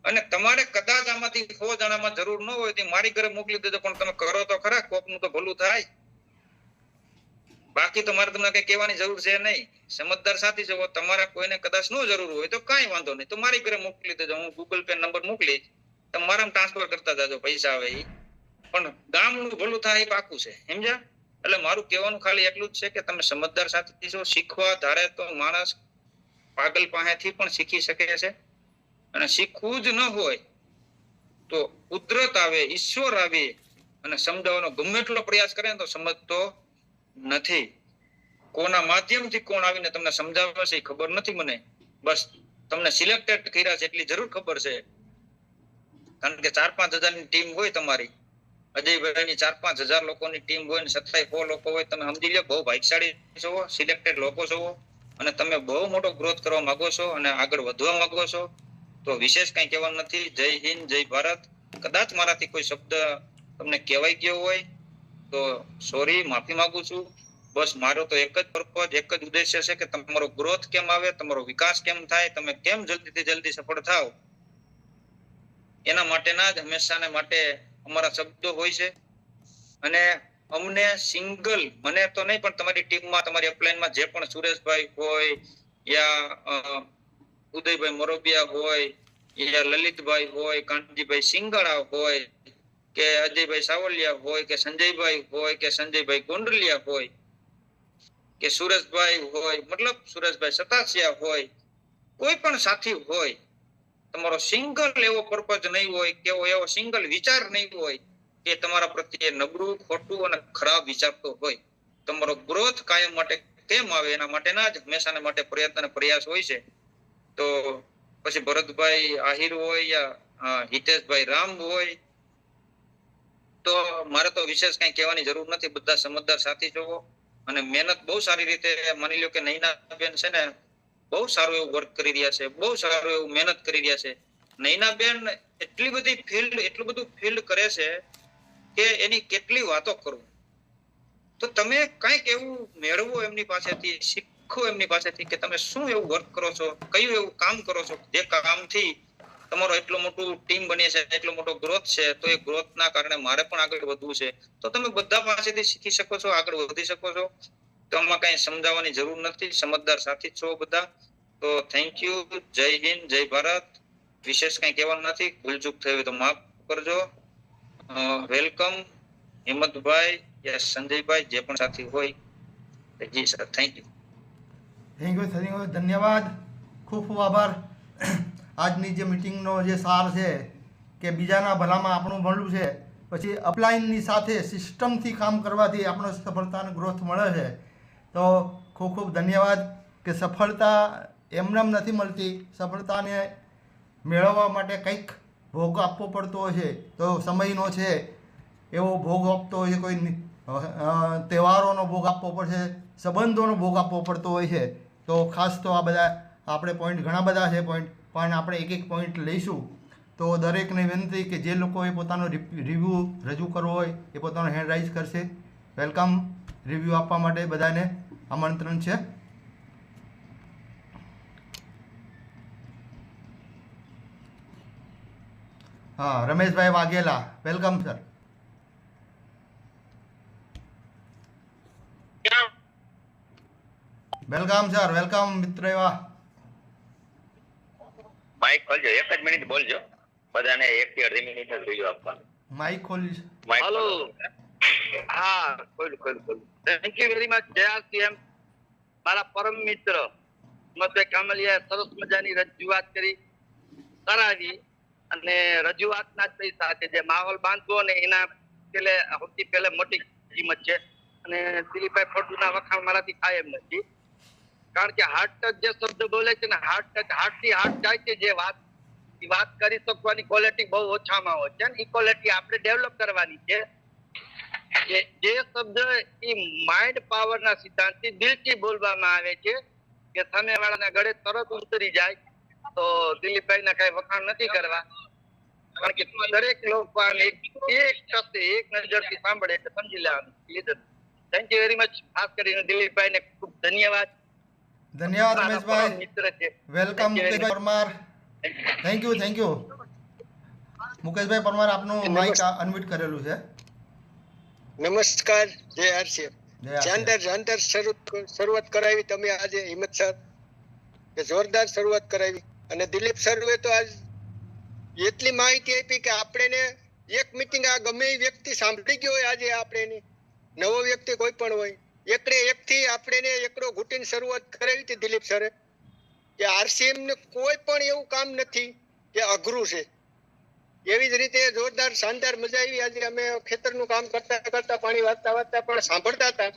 A: અને તમારે કદાચ આમાંથી 100 જણામાં જરૂર ન હોય તો મારી ઘરે મોકલી દેજો, પણ તમે કરો તો ખરા, કોકનું તો ભલું થાય. બાકી તો મારે તમને કઈ કહેવાની જરૂર છે નહીં. સમજદાર સાથી છો, તમારે કોઈને કદાચ ન જરૂર હોય તો કઈ વાંધો નહીં, તો મારી ઘરે મોકલી દેજો. હું ગૂગલ પે નંબર મોકલી, તમારા ટ્રાન્સફર કરતા જાજો, પૈસા આવે એ. પણ ગામનું ભલું થાય એ પાકું છે, સમજ્યા? એટલે મારું કહેવાનું ખાલી એટલું જ છે કે તમે સમજદાર સાથી છો. શીખવા ધારે તો માણસ પાગલ પાસેથી પણ શીખી શકે છે. અને શીખવું જ ન હોય તો કુદરત આવે, ઈશ્વર આવે અને સમજાવવાનો ગમે એટલો પ્રયાસ કરે તો સમજતો નથી. કોના માધ્યમથી કોણ આવીને તમને સમજાવે છે એ ખબર નથી મને. બસ તમને સિલેક્ટેડ કર્યા છે એટલી જરૂર ખબર છે. કારણ કે 4-5 હજારની ટીમ હોય તમારી, અજયભાઈની 4-5 હજાર લોકોની ટીમ હોય ને 100 લોકો હોય, તમે સમજી લો બહુ ભાગ્યશાળી છો, સિલેક્ટેડ લોકો છો. અને તમે બહુ મોટો ગ્રોથ કરવા માંગો છો અને આગળ વધવા માંગો છો. તો વિશેષ કઈ કહેવાનું નથી. જય હિન્દ, જય ભારત. કદાચ મારાથી કોઈ શબ્દ તમને કહેવાય ગયો હોય તો સોરી, માફી માંગુ છું. બસ મારો તો એક જ પર્પઝ, એક જ ઉદ્દેશ્ય છે કે તમારો ગ્રોથ કેમ આવે, તમારો વિકાસ કેમ થાય, તમે કેમ જલ્દીથી જલ્દી સફળ થાવ, એના માટેના જ હંમેશાને માટે અમારા શબ્દો હોય છે. અને અમને સિંગલ, મને તો નહીં પણ તમારી ટીમમાં, તમારી અપલાઈનમાં જે પણ સુરેશભાઈ હોય, યા ઉદયભાઈ મોરબિયા હોય, યા લલિતભાઈ હોય, કાંતિભાઈ સિંગાળા હોય, કે અજયભાઈ સાવલિયા હોય, કે સંજયભાઈ હોય, કે સંજયભાઈ ગોંડલિયા હોય, કે સુરેશભાઈ હોય, મતલબ સુરેશભાઈ સતાસિયા હોય, કોઈ પણ સાથી હોય, તમારો સિંગલ એવો પર્પઝ નહીં હોય, કેવો એવો સિંગલ વિચાર નહીં હોય કે તમારા પ્રત્યે નબળું, ખોટું અને ખરાબ વિચારતો હોય. તમારો ગ્રોથ કાયમ માટે કેમ આવે એના માટેના જ હંમેશાને માટે પ્રયત્ન અને પ્રયાસ હોય છે. તો પછી ભરતભાઈ આહિર હોય યા હિતેશભાઈ રામ હોય, તો મારે તો વિશેષ કઈ કહેવાની જરૂર નથી. બધા સમજદાર સાથી જોવો અને મહેનત બહુ સારી રીતે, માની લો કે નૈનાબેન છે ને બહુ સારું એવું વર્ક કરી રહ્યા છે, બહુ સારું એવું મહેનત કરી રહ્યા છે. નૈનાબેન એટલી બધી ફિલ્ડ, એટલું બધું ફિલ્ડ કરે છે કે એની કેટલી વાતો કરું. તો તમે કંઈક એવું મેળવો એમની પાસેથી, શીખો એમની પાસેથી કે તમે શું એવું વર્ક કરો છો, કયું એવું કામ કરો છો જે કામથી તમારો એટલો મોટું ટીમ બની છે, એટલો મોટો ગ્રોથ છે. તો એ ગ્રોથના કારણે મારે પણ આગળ વધવું છે. તો તમે બધા પાસેથી શીખી શકો છો, આગળ વધી શકો છો. તો આમાં કઈ સમજાવવાની જરૂર નથી, સમજદાર સાથી છો બધા. તો થેન્ક યુ, જય હિન્દ, જય ભારત. વિશેષ કઈ કહેવાનું નથી. ભૂલચૂક થઈ હોય તો માફ કરજો. વેલકમ હિંમતભાઈ યા સંજયભાઈ, જે પણ સાથી હોય. જી sir, thank you.
B: Thank you, ધન્યવાદ, ખૂબ ખૂબ આભાર. આજની જે મિટિંગનો જે સાર છે કે બીજાના ભલામાં આપણું ભલું છે, પછી અપલાઇનની સાથે સિસ્ટમથી કામ કરવાથી આપણો સફળતાનો ગ્રોથ મળે છે. તો ખૂબ ખૂબ ધન્યવાદ. કે સફળતા એમનેમ નથી મળતી, સફળતાને મેળવવા માટે કંઈક ભોગ આપવો પડતો હોય છે. તો સમયનો છે એવો ભોગ આપતો હોય છે, કોઈ તહેવારોનો ભોગ આપવો પડશે, સંબંધોનો ભોગ આપવો પડતો હોય છે. તો ખાસ તો આ બધા આપણે પોઈન્ટ, ઘણા બધા છે પોઈન્ટ, પણ આપણે એક એક પોઈન્ટ લઈશું. તો દરેકને વિનંતી કે જે લોકોએ પોતાનો રિવ્યૂ રજૂ કરવો હોય એ પોતાનો હેન્ડ રાઇઝ કરશે. વેલકમ, રિવ્યૂ આપવા માટે બધાને આમંત્રણ છે. હા, Rameshbhai Vaghela, welcome sir. Welcome sir, welcome મિત્ર એવા.
C: માઇક ખોલજો, એક જ મિનિટ બોલજો. બધાને 1 થી 2.5 મિનિટ જ જોઈએ આપવાનું.
B: માઇક ખોલીશ.
C: હેલો. હા, ખોલ. થેન્ક યુ વેરી મચ જયાસીએમ, મારા પરમ મિત્ર હિંમતભાઈ કામલિયા સરસ મજાની રજૂઆત કરાવી અને રજૂઆતના જ સાથે જે માહોલ બાંધવો ને એના પેલે સૌથી પહેલે મોટી કિંમત છે. અને દિલીપભાઈ ફળદુના વખાણ મારાથી થાય એમ નથી, કારણ કે હાર્ટ ટચ જે શબ્દ બોલે છે ને, હાર્ટ ટચ, હાર્ટ થી હાર્ટ જાય છે. જે વાત કરી શકવાની ક્વોલિટી બહુ ઓછામાં હોય છે. એ ક્વોલિટી આપણે ડેવલપ કરવાની છે. જે શબ્દ એ માઇન્ડ પાવર ના સિદ્ધાંતથી દિલથી બોલવામાં આવે છે કે સામેવાળાના ગળે તરત ઉતરી જાય. તો દિલીપભાઈ ના કઈ વખાણ નથી કરવા, કારણ કે દરેક લોકો એક નજરથી સાંભળે એટલે સમજી લેવાનું. Thank you very much. ખાસ કરીને દિલીપભાઈ ને ખૂબ ધન્યવાદ.
B: ધન્યવાદ રમેશભાઈ.
C: મિત્ર છે.
B: વેલકમ મુકેશભાઈ પરમાર. Thank you. મુકેશભાઈ પરમાર, આપનું માઇક અનમ્યુટ કરેલું છે.
D: નમસ્કાર, જય આરસી. શાનદાર શરૂઆત કરાવી તમે આજે હિંમત સર, કે જોરદાર શરૂઆત કરાવી. અને દિલીપ સરે તો આજ એટલી માહિતી આપી કે આપણે એક મિટિંગ, આ ગમે એ વ્યક્તિ સાંભળી ગયો હોય, આજે આપણે નવો વ્યક્તિ કોઈ પણ હોય, એકથી આપણે એકડો ઘૂંટીને શરૂઆત કરાવી હતી દિલીપ સરે, કે આરસીએમ ને કોઈ પણ એવું કામ નથી કે અઘરું છે. એવી જ રીતે જોરદાર શાનદાર મજા આવી. આજે અમે ખેતરનું કામ કરતા પાણી વાંચતા પણ સાંભળતા હતા.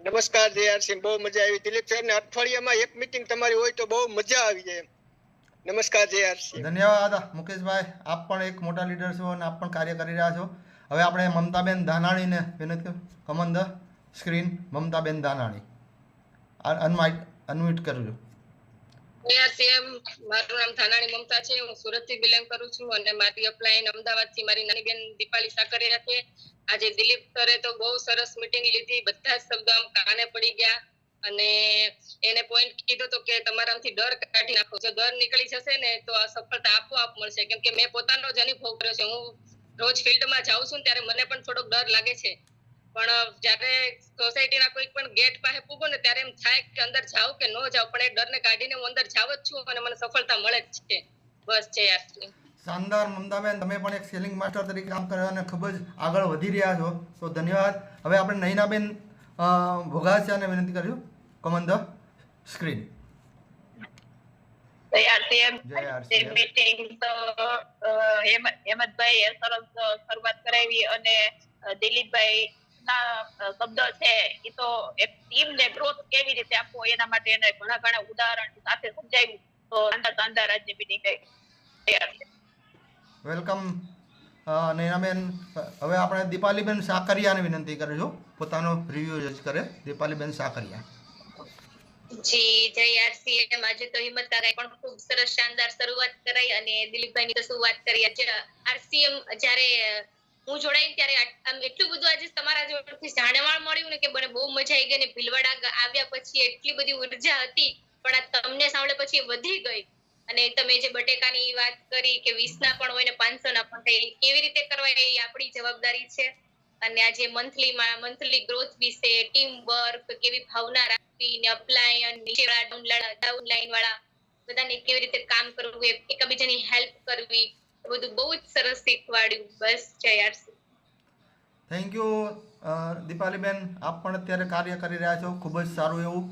D: નમસ્કાર જયસિંહ, બહુ મજા આવી. દિલીપ સર ને અઠવાડિયામાં એક મિટિંગ તમારી હોય તો બહુ મજા આવી જાય. નમસ્કાર જયસિંહ.
B: ધન્યવાદ મુકેશભાઈ, આપ પણ એક મોટા લીડર છો અને આપ પણ કાર્ય કરી રહ્યા છો. હવે આપણે મમતાબેન ધાનાણીને વિનંતી, come on the screen. મમતાબેન Dhanani, unmute કરજો.
E: મારું નામ ધાનાણી મમતા છે. હું સુરત થી બિલોંગ કરું છું અને મારી અપલાઈન અમદાવાદ થી મારી નાની બેન દીપાલી સાકરિયા છે. આજે દિલીપ સરે તો બહુ સરસ મીટિંગ લીધી. બધા જ શબ્દો આમ કાને પડી ગયા અને એને પોઈન્ટ કીધો તો કે તમારામાંથી ડર કાઢી નાખો. જો ડર નીકળી જશે ને તો આ સફળતા આપોઆપ મળશે. કેમ કે મેં પોતાનો જ અનુભવ કર્યો છે. હું રોજ ફિલ્ડમાં જાઉં છું ત્યારે મને પણ થોડોક ડર લાગે છે, પણ જયારે સોસાયટીના કોઈ પણ ગેટ પાસે પૂગો ને ત્યારે એમ થાય કે અંદર જાવ કે ન જાવ, પણ એ ડરને કાઢીને હું અંદર જાવ જ છું અને મને સફળતા મળે જ છે. બસ છે યાર.
B: શાનદાર મમતાબેન, તમે પણ એક સેલિંગ માસ્ટર તરીકે કામ કર્યા અને ખૂબ જ આગળ વધી રહ્યા છો, તો ધન્યવાદ. હવે આપણે નૈનાબેન ભોગાસિયાને વિનંતી કર્યું, કમન ધ સ્ક્રીન.
F: તૈયાર છે એમ
B: જય આરસીએમ.
F: મીટિંગ તો હેમંતભાઈ સરસ શરૂઆત કરાવી અને દિલીપભાઈ ના શબ્દો છે એ તો એક ટીમ ને ગ્રોથ કેવી રીતે આપવો એના માટે એને ઘણા ઉદાહરણ સાથે સમજાવ્યું તો શાનદાર આજની મીટિંગ તૈયાર છે.
B: વેલકમ નૈનાબેન. હવે આપણે દીપાલીબેન સાકરિયાને વિનંતી કરીશું પોતાનો રિવ્યુ જજ કરે. દીપાલીબેન સાકરિયા.
E: જી જય આરસીએમ. આજે તો હિંમત કાકાએ પણ ખૂબ સરસ શાનદાર શરૂઆત કરાઈ અને દિલીપભાઈની તો શું વાત કરી. આરસીએમ જ્યારે હું જોડાઈ ત્યારે આમ એટલું બધું આજે તમારા જોડેથી જાણવા મળ્યું ને કે મને બહુ મજા આવી ગઈ ને ભીલવાડા આવ્યા પછી એટલી બધી ઉર્જા હતી પણ આ તમને સાંભળે પછી વધી ગઈ. અને તમે જે બટેકાની વાત કરી કે 20 ના પણ હોય ને 500 ના પણ થાય કેવી રીતે કરવા એ આપણી જવાબદારી છે. અને આજે મંથલી ગ્રોથ વિશે ટીમ વર્ક કેવી ભાવના રાખવી ને અપલાયન નીચેવાળા ડાઉનલાઈન વાળા બધાને કેવી રીતે કામ કરવું એકબીજાની હેલ્પ કરવી બધું બહુ જ સરસ શીખવાડ્યું. બસ જય આરસી.
B: Thank you દીપાલીબેન. આપ પણ અત્યારે કાર્ય કરી રહ્યા છો ખૂબ જ સારું એવું.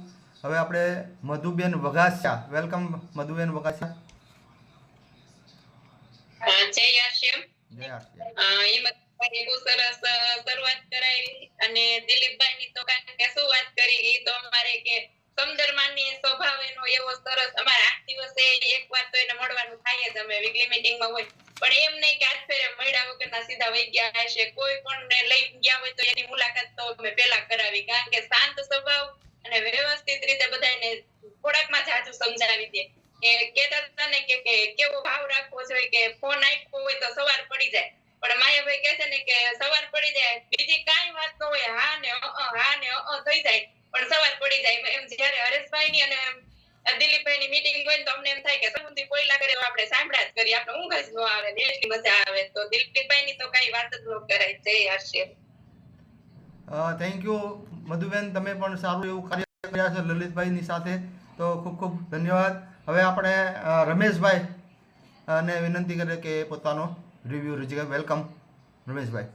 B: હવે આપણે મધુબેન વઘાસિયા. વેલકમ મધુબેન વઘાસિયા.
E: જય આરસી.
B: જય આરસી.
E: બહુ સરસ શરૂઆત કરાવી અને દિલીપભાઈ ની તો કે શું વાત કરી એ તો અમારે કે સમદરમાની સ્વભાવ એનો એવો સરસ અમારે 8 દિવસે એક વાર તો એને મળવાનું થાય જ. અમે વીકલી મીટિંગ માં હોય પણ એમ નહીં કે આજ ફેરે મળ્યા વગરના સીધા વહી ગયા હશે. કોઈ પણ ને લઈ ગયા હોય તો એની મુલાકાત તો અમે પેલા કરાવી કારણ કે શાંત સ્વભાવ અને વ્યવસ્થિત રીતે બધાને થોડાકમાં જાજુ સમજાવી દે. કહેતા હતા ને કે કેવો ભાવ રાખવો જોઈએ કે ફોન આપ્યો હોય તો સવાર પડી જાય પણ માયાભાઈ કહે છે ને કે સવાર પડી જાય બીજી કાંઈ વાત ન હોય હા ને થઈ જાય પણ સવાર પડી જાય. એમ જયારે હરેશભાઈ ની અને દિલીપભાઈ ની મીટિંગ હોય તો અમને એમ થાય કે સમુદ્રી કોયલા કરે આપણે સાંભળા જ કરીએ આપણે ઊંઘ જ ન આવે ને એટલી મજા આવે. તો દિલીપભાઈ ની તો કઈ વાત જ ન કરાય. જય આરસી.
B: Thank you Madhuben. તમે પણ સારું એવું કાર્ય કર્યા છો લલિતભાઈની સાથે તો ખૂબ ખૂબ ધન્યવાદ. હવે આપણે રમેશભાઈ ને વિનંતી કરીએ કે પોતાનો રિવ્યુ રજૂ કરે. વેલકમ રમેશભાઈ.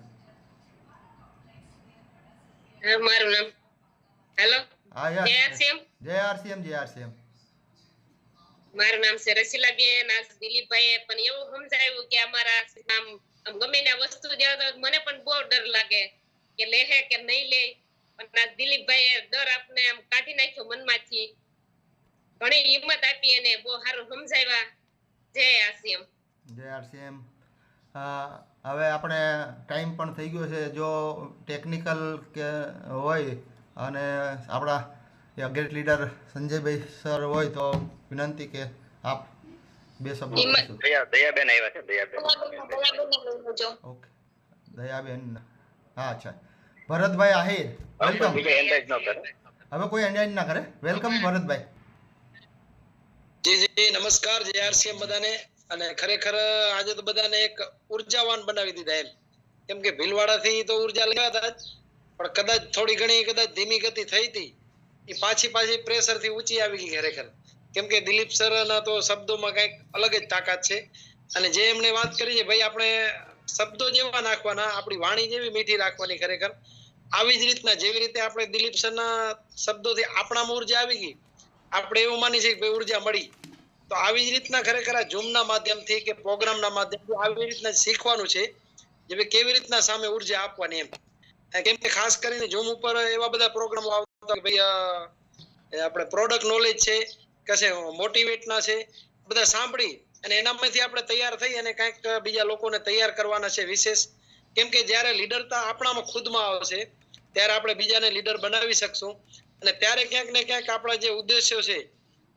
E: મારું નામ હેલો
B: હા
E: જય
B: યસ.
E: આરસીએમ.
B: જય આરસીએમ. જય આરસીએમ.
E: મારું નામ છે રસીલાબેન. આજ દિલીપભાઈએ પણ એવું સમજાવ્યું કે અમારા આમ ગમે ને વસ્તુ મને પણ બહુ ડર લાગે કે લેહે કે નહીં લે પણ આજ દિલીપભાઈએ ડર આપને આમ કાઢી નાખ્યો મનમાંથી. ઘણી હિંમત આપી એને બહુ સારું સમજાવ્યા. જય આરસીએમ.
B: જય આરસીએમ. હવે આપણે ટાઈમ પણ થઈ ગયો છે. જો ટેકનિકલ કે હોય અને આપણા અગ્રેટ લીડર સંજયભાઈ સર હોય તો વિનંતી કે આપ બે શબ્દો કહીશું.
C: દયાબેન આવ્યા છે.
B: ઓકે દયાબેન. હા અચ્છા. ભરતભાઈ આહિર. વેલકમ. હવે કોઈ એન્ડ ના કરે. વેલકમ ભરતભાઈ.
G: જી નમસ્કાર. જય આરસીએમ બધાને. અને ખરેખર આજે તો બધાને એક ઉર્જાવાન બનાવી દીધા એમ. કેમ કે ભીલવાડા થી તો ઉર્જા લેવા હતા પણ કદાચ થોડી ઘણી ધીમી ગતિ થઈ હતી એ પાછી પ્રેશર થી ઊંચી આવી ગઈ ખરેખર. કેમ કે દિલીપ સર ના તો શબ્દોમાં કઈક અલગ જ તાકાત છે. અને જે એમણે વાત કરી છે ભાઈ આપણે શબ્દો જેવા નાખવાના આપણી વાણી જેવી મીઠી રાખવાની. ખરેખર આવી જ રીતના જેવી રીતે આપણે દિલીપ સર ના શબ્દોથી આપણામાં ઉર્જા આવી ગઈ આપણે એવું માની છે કે ભાઈ ઉર્જા મળી તો આવી જ રીતના ખરેખર આ ઝૂમના માધ્યમથી કે પ્રોગ્રામના માધ્યમથી આવી રીતના શીખવાનું છે જે ભાઈ કેવી રીતના સામે ઉર્જા આપવાની એમ. કેમ કે ખાસ કરીને ઝૂમ ઉપર એવા બધા પ્રોગ્રામો આવતા ભાઈ આપણે પ્રોડક્ટ નોલેજ છે કશે મોટિવેટના છે બધા સાંભળી અને એનામાંથી આપણે તૈયાર થઈ અને કંઈક બીજા લોકોને તૈયાર કરવાના છે વિશેષ. કેમ કે જ્યારે લીડરતા આપણામાં ખુદમાં આવશે ત્યારે આપણે બીજાને લીડર બનાવી શકશું અને ત્યારે ક્યાંક ને ક્યાંક આપણા જે ઉદ્દેશ્યો છે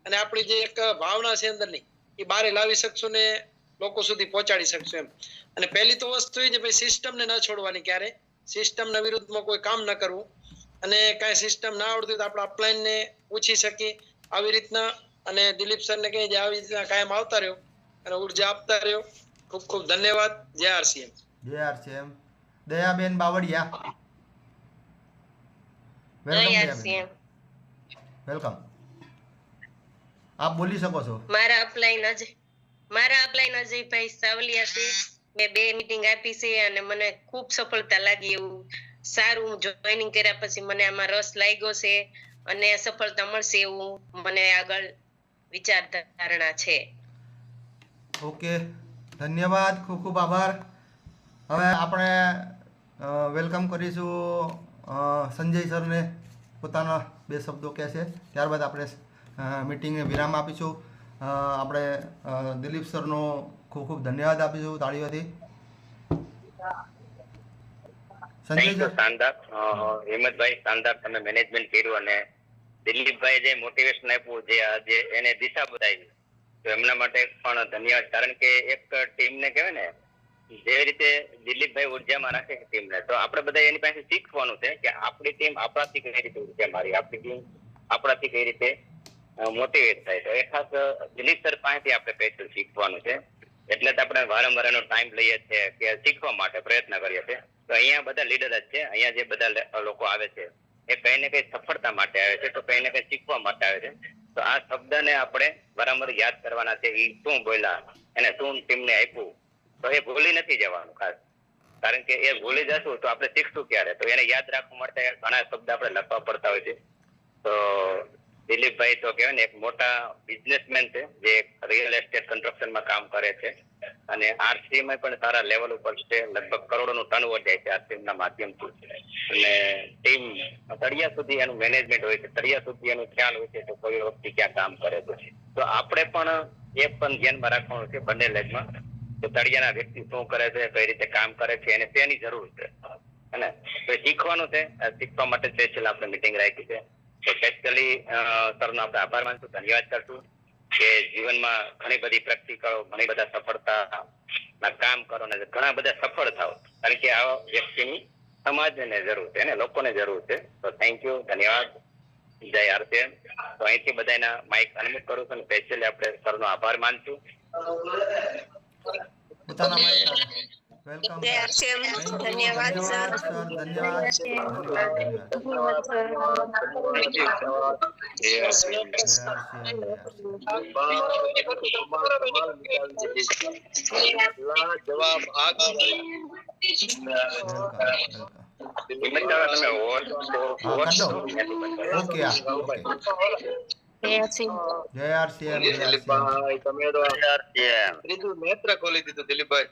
G: અને આપણી જે એક ભાવના છે અંદરની એ બહાર લાવી શકશું ને લોકો સુધી પહોંચાડી શકશું એમ. અને પહેલી તો વસ્તુ એ છે ભાઈ સિસ્ટમને ન છોડવાની ક્યારે. સિસ્ટમના વિરુદ્ધમાં કોઈ કામ ન કરવું અને કાંઈ સિસ્ટમ ના આવડતી તો આપણે અપલાઈનને પૂછી શકીએ આવી રીતના. અને દિલીપ સરને કહે જે આવી રીતના કાયમ આવતા રહ્યો અને ઉર્જા આપતા રહ્યો. ખૂબ ખૂબ ધન્યવાદ. જય આરસીએમ.
B: જય RCM. Dayaben Bavaliya. Welcome Dayaben. Welcome. આપ બોલી શકો છો.
E: મારા અપલાઈન અજયભાઈ સાવલિયા છે. મેં 2 મીટિંગ આપી છે અને મને ખૂબ સફળતા લાગી. એવું સારું જોઈનિંગ કર્યા પછી મને આમાં રસ લાગ્યો છે અને સફળતા મળશે એવું મને આગળ
H: વિચારધારણા છે.
B: ઓકે, ધન્યવાદ, ખૂબ ખૂબ આભાર. હવે આપણે વેલકમ કરીશું સંજય સરને, પોતાના 2 શબ્દો કહેશે. ત્યારબાદ આપણે મિટિંગને વિરામ આપીશું. આપણે દિલીપ સરનો ખૂબ ખૂબ ધન્યવાદ આપીશું તાળીઓથી. સંજય સર.
I: શાનદાર, હિંમતભાઈ શાનદાર તમે મેનેજમેન્ટ કર્યું અને દિલીપભાઈ જે મોટિવેશન આપ્યું, જે આજે એને દિશા બતાવી, તો એમના માટે પણ ધન્યવાદ. કારણ કે એક ટીમને કહેવાય ને, જે રીતે દિલીપભાઈ ઉર્જામાં રાખે છે ટીમને, તો આપણે બધા એની પાસે શીખવાનું છે કે આપણી ટીમ આપણાથી કઈ રીતે ઉર્જા મારી, આપણી ટીમ આપણાથી કઈ રીતે મોટિવેટ થાય. તો એ ખાસ દિલીપ સર પાસેથી આપણે સ્પેશિયલ શીખવાનું છે. એટલે જ આપણે વારંવાર એનો ટાઈમ લઈએ છીએ કે શીખવા માટે પ્રયત્ન કરીએ છીએ. તો અહીંયા બધા લીડર જ છે. અહીંયા જે બધા લોકો આવે છે એ કઈ ને કઈ સફળતા માટે આવે છે, તો કઈ ને કઈ શીખવા માટે આવે છે. તો આ શબ્દને આપણે વારંવાર યાદ કરવાના છે. એ શું બોલ્યા, એને શું ટીમને આપ્યું, તો એ ભૂલી નથી જવાનું ખાસ. કારણ કે એ ભૂલી જશું તો આપણે શીખશું ક્યારે? તો એને યાદ રાખવા માટે ઘણા શબ્દ આપણે લખવા પડતા હોય છે. તો દિલીપભાઈ તો કહેવાય ને એક મોટા બિઝનેસમેન છે, જે રિયલ એસ્ટેટ કન્સ્ટ્રક્શનમાં કામ કરે છે અને આરસી માં પણ સારા લેવલ ઉપર છે. લગભગ કરોડોનું ટર્નઓવર જાય છે આરસી ના માધ્યમથી. અને ટીમ તળિયા સુધી એનું મેનેજમેન્ટ હોય છે, તળિયા સુધી એનો ખ્યાલ હોય છે તો કોઈ વ્યક્તિ ક્યાં કામ કરે છે. તો આપણે પણ એ પણ ધ્યાનમાં રાખવાનું છે બંને લેગમાં, તો તળિયાના વ્યક્તિ શું કરે છે, કઈ રીતે કામ કરે છે, એને શેની જરૂર છે, અને તો શીખવાનું છે. શીખવા માટે સ્પેશિયલ આપણે મિટિંગ રાખી છે. તો સ્પેશિયલી સરનો આપણે આભાર માનશું, ધન્યવાદ કરશું કે જીવનમાં ઘણી બધી પ્રેક્ટિકલ, ઘણી બધા સફળતા ના કામ કરો ને ઘણા બધા સફળ થાવ. કારણ કે આવા વ્યક્તિની સમાજને જરૂર છે અને લોકોને જરૂર છે. તો થેન્ક યુ, ધન્યવાદ, જય આરસીએમ. તો અહીંથી બધાના માઇક અનમ્યુટ કરું છું અને સ્પેશિયલી આપણે સરનો આભાર માનશું.
B: પોતાના માઇક વેલકમ.
H: જય આરસીએમ. ધન્યવાદ સર.
B: ધન્યવાદ.
C: જવાબ
B: જય આરસીએમ.
C: ત્રીજું નેત્ર ખોલી દીધું દિલીપભાઈ.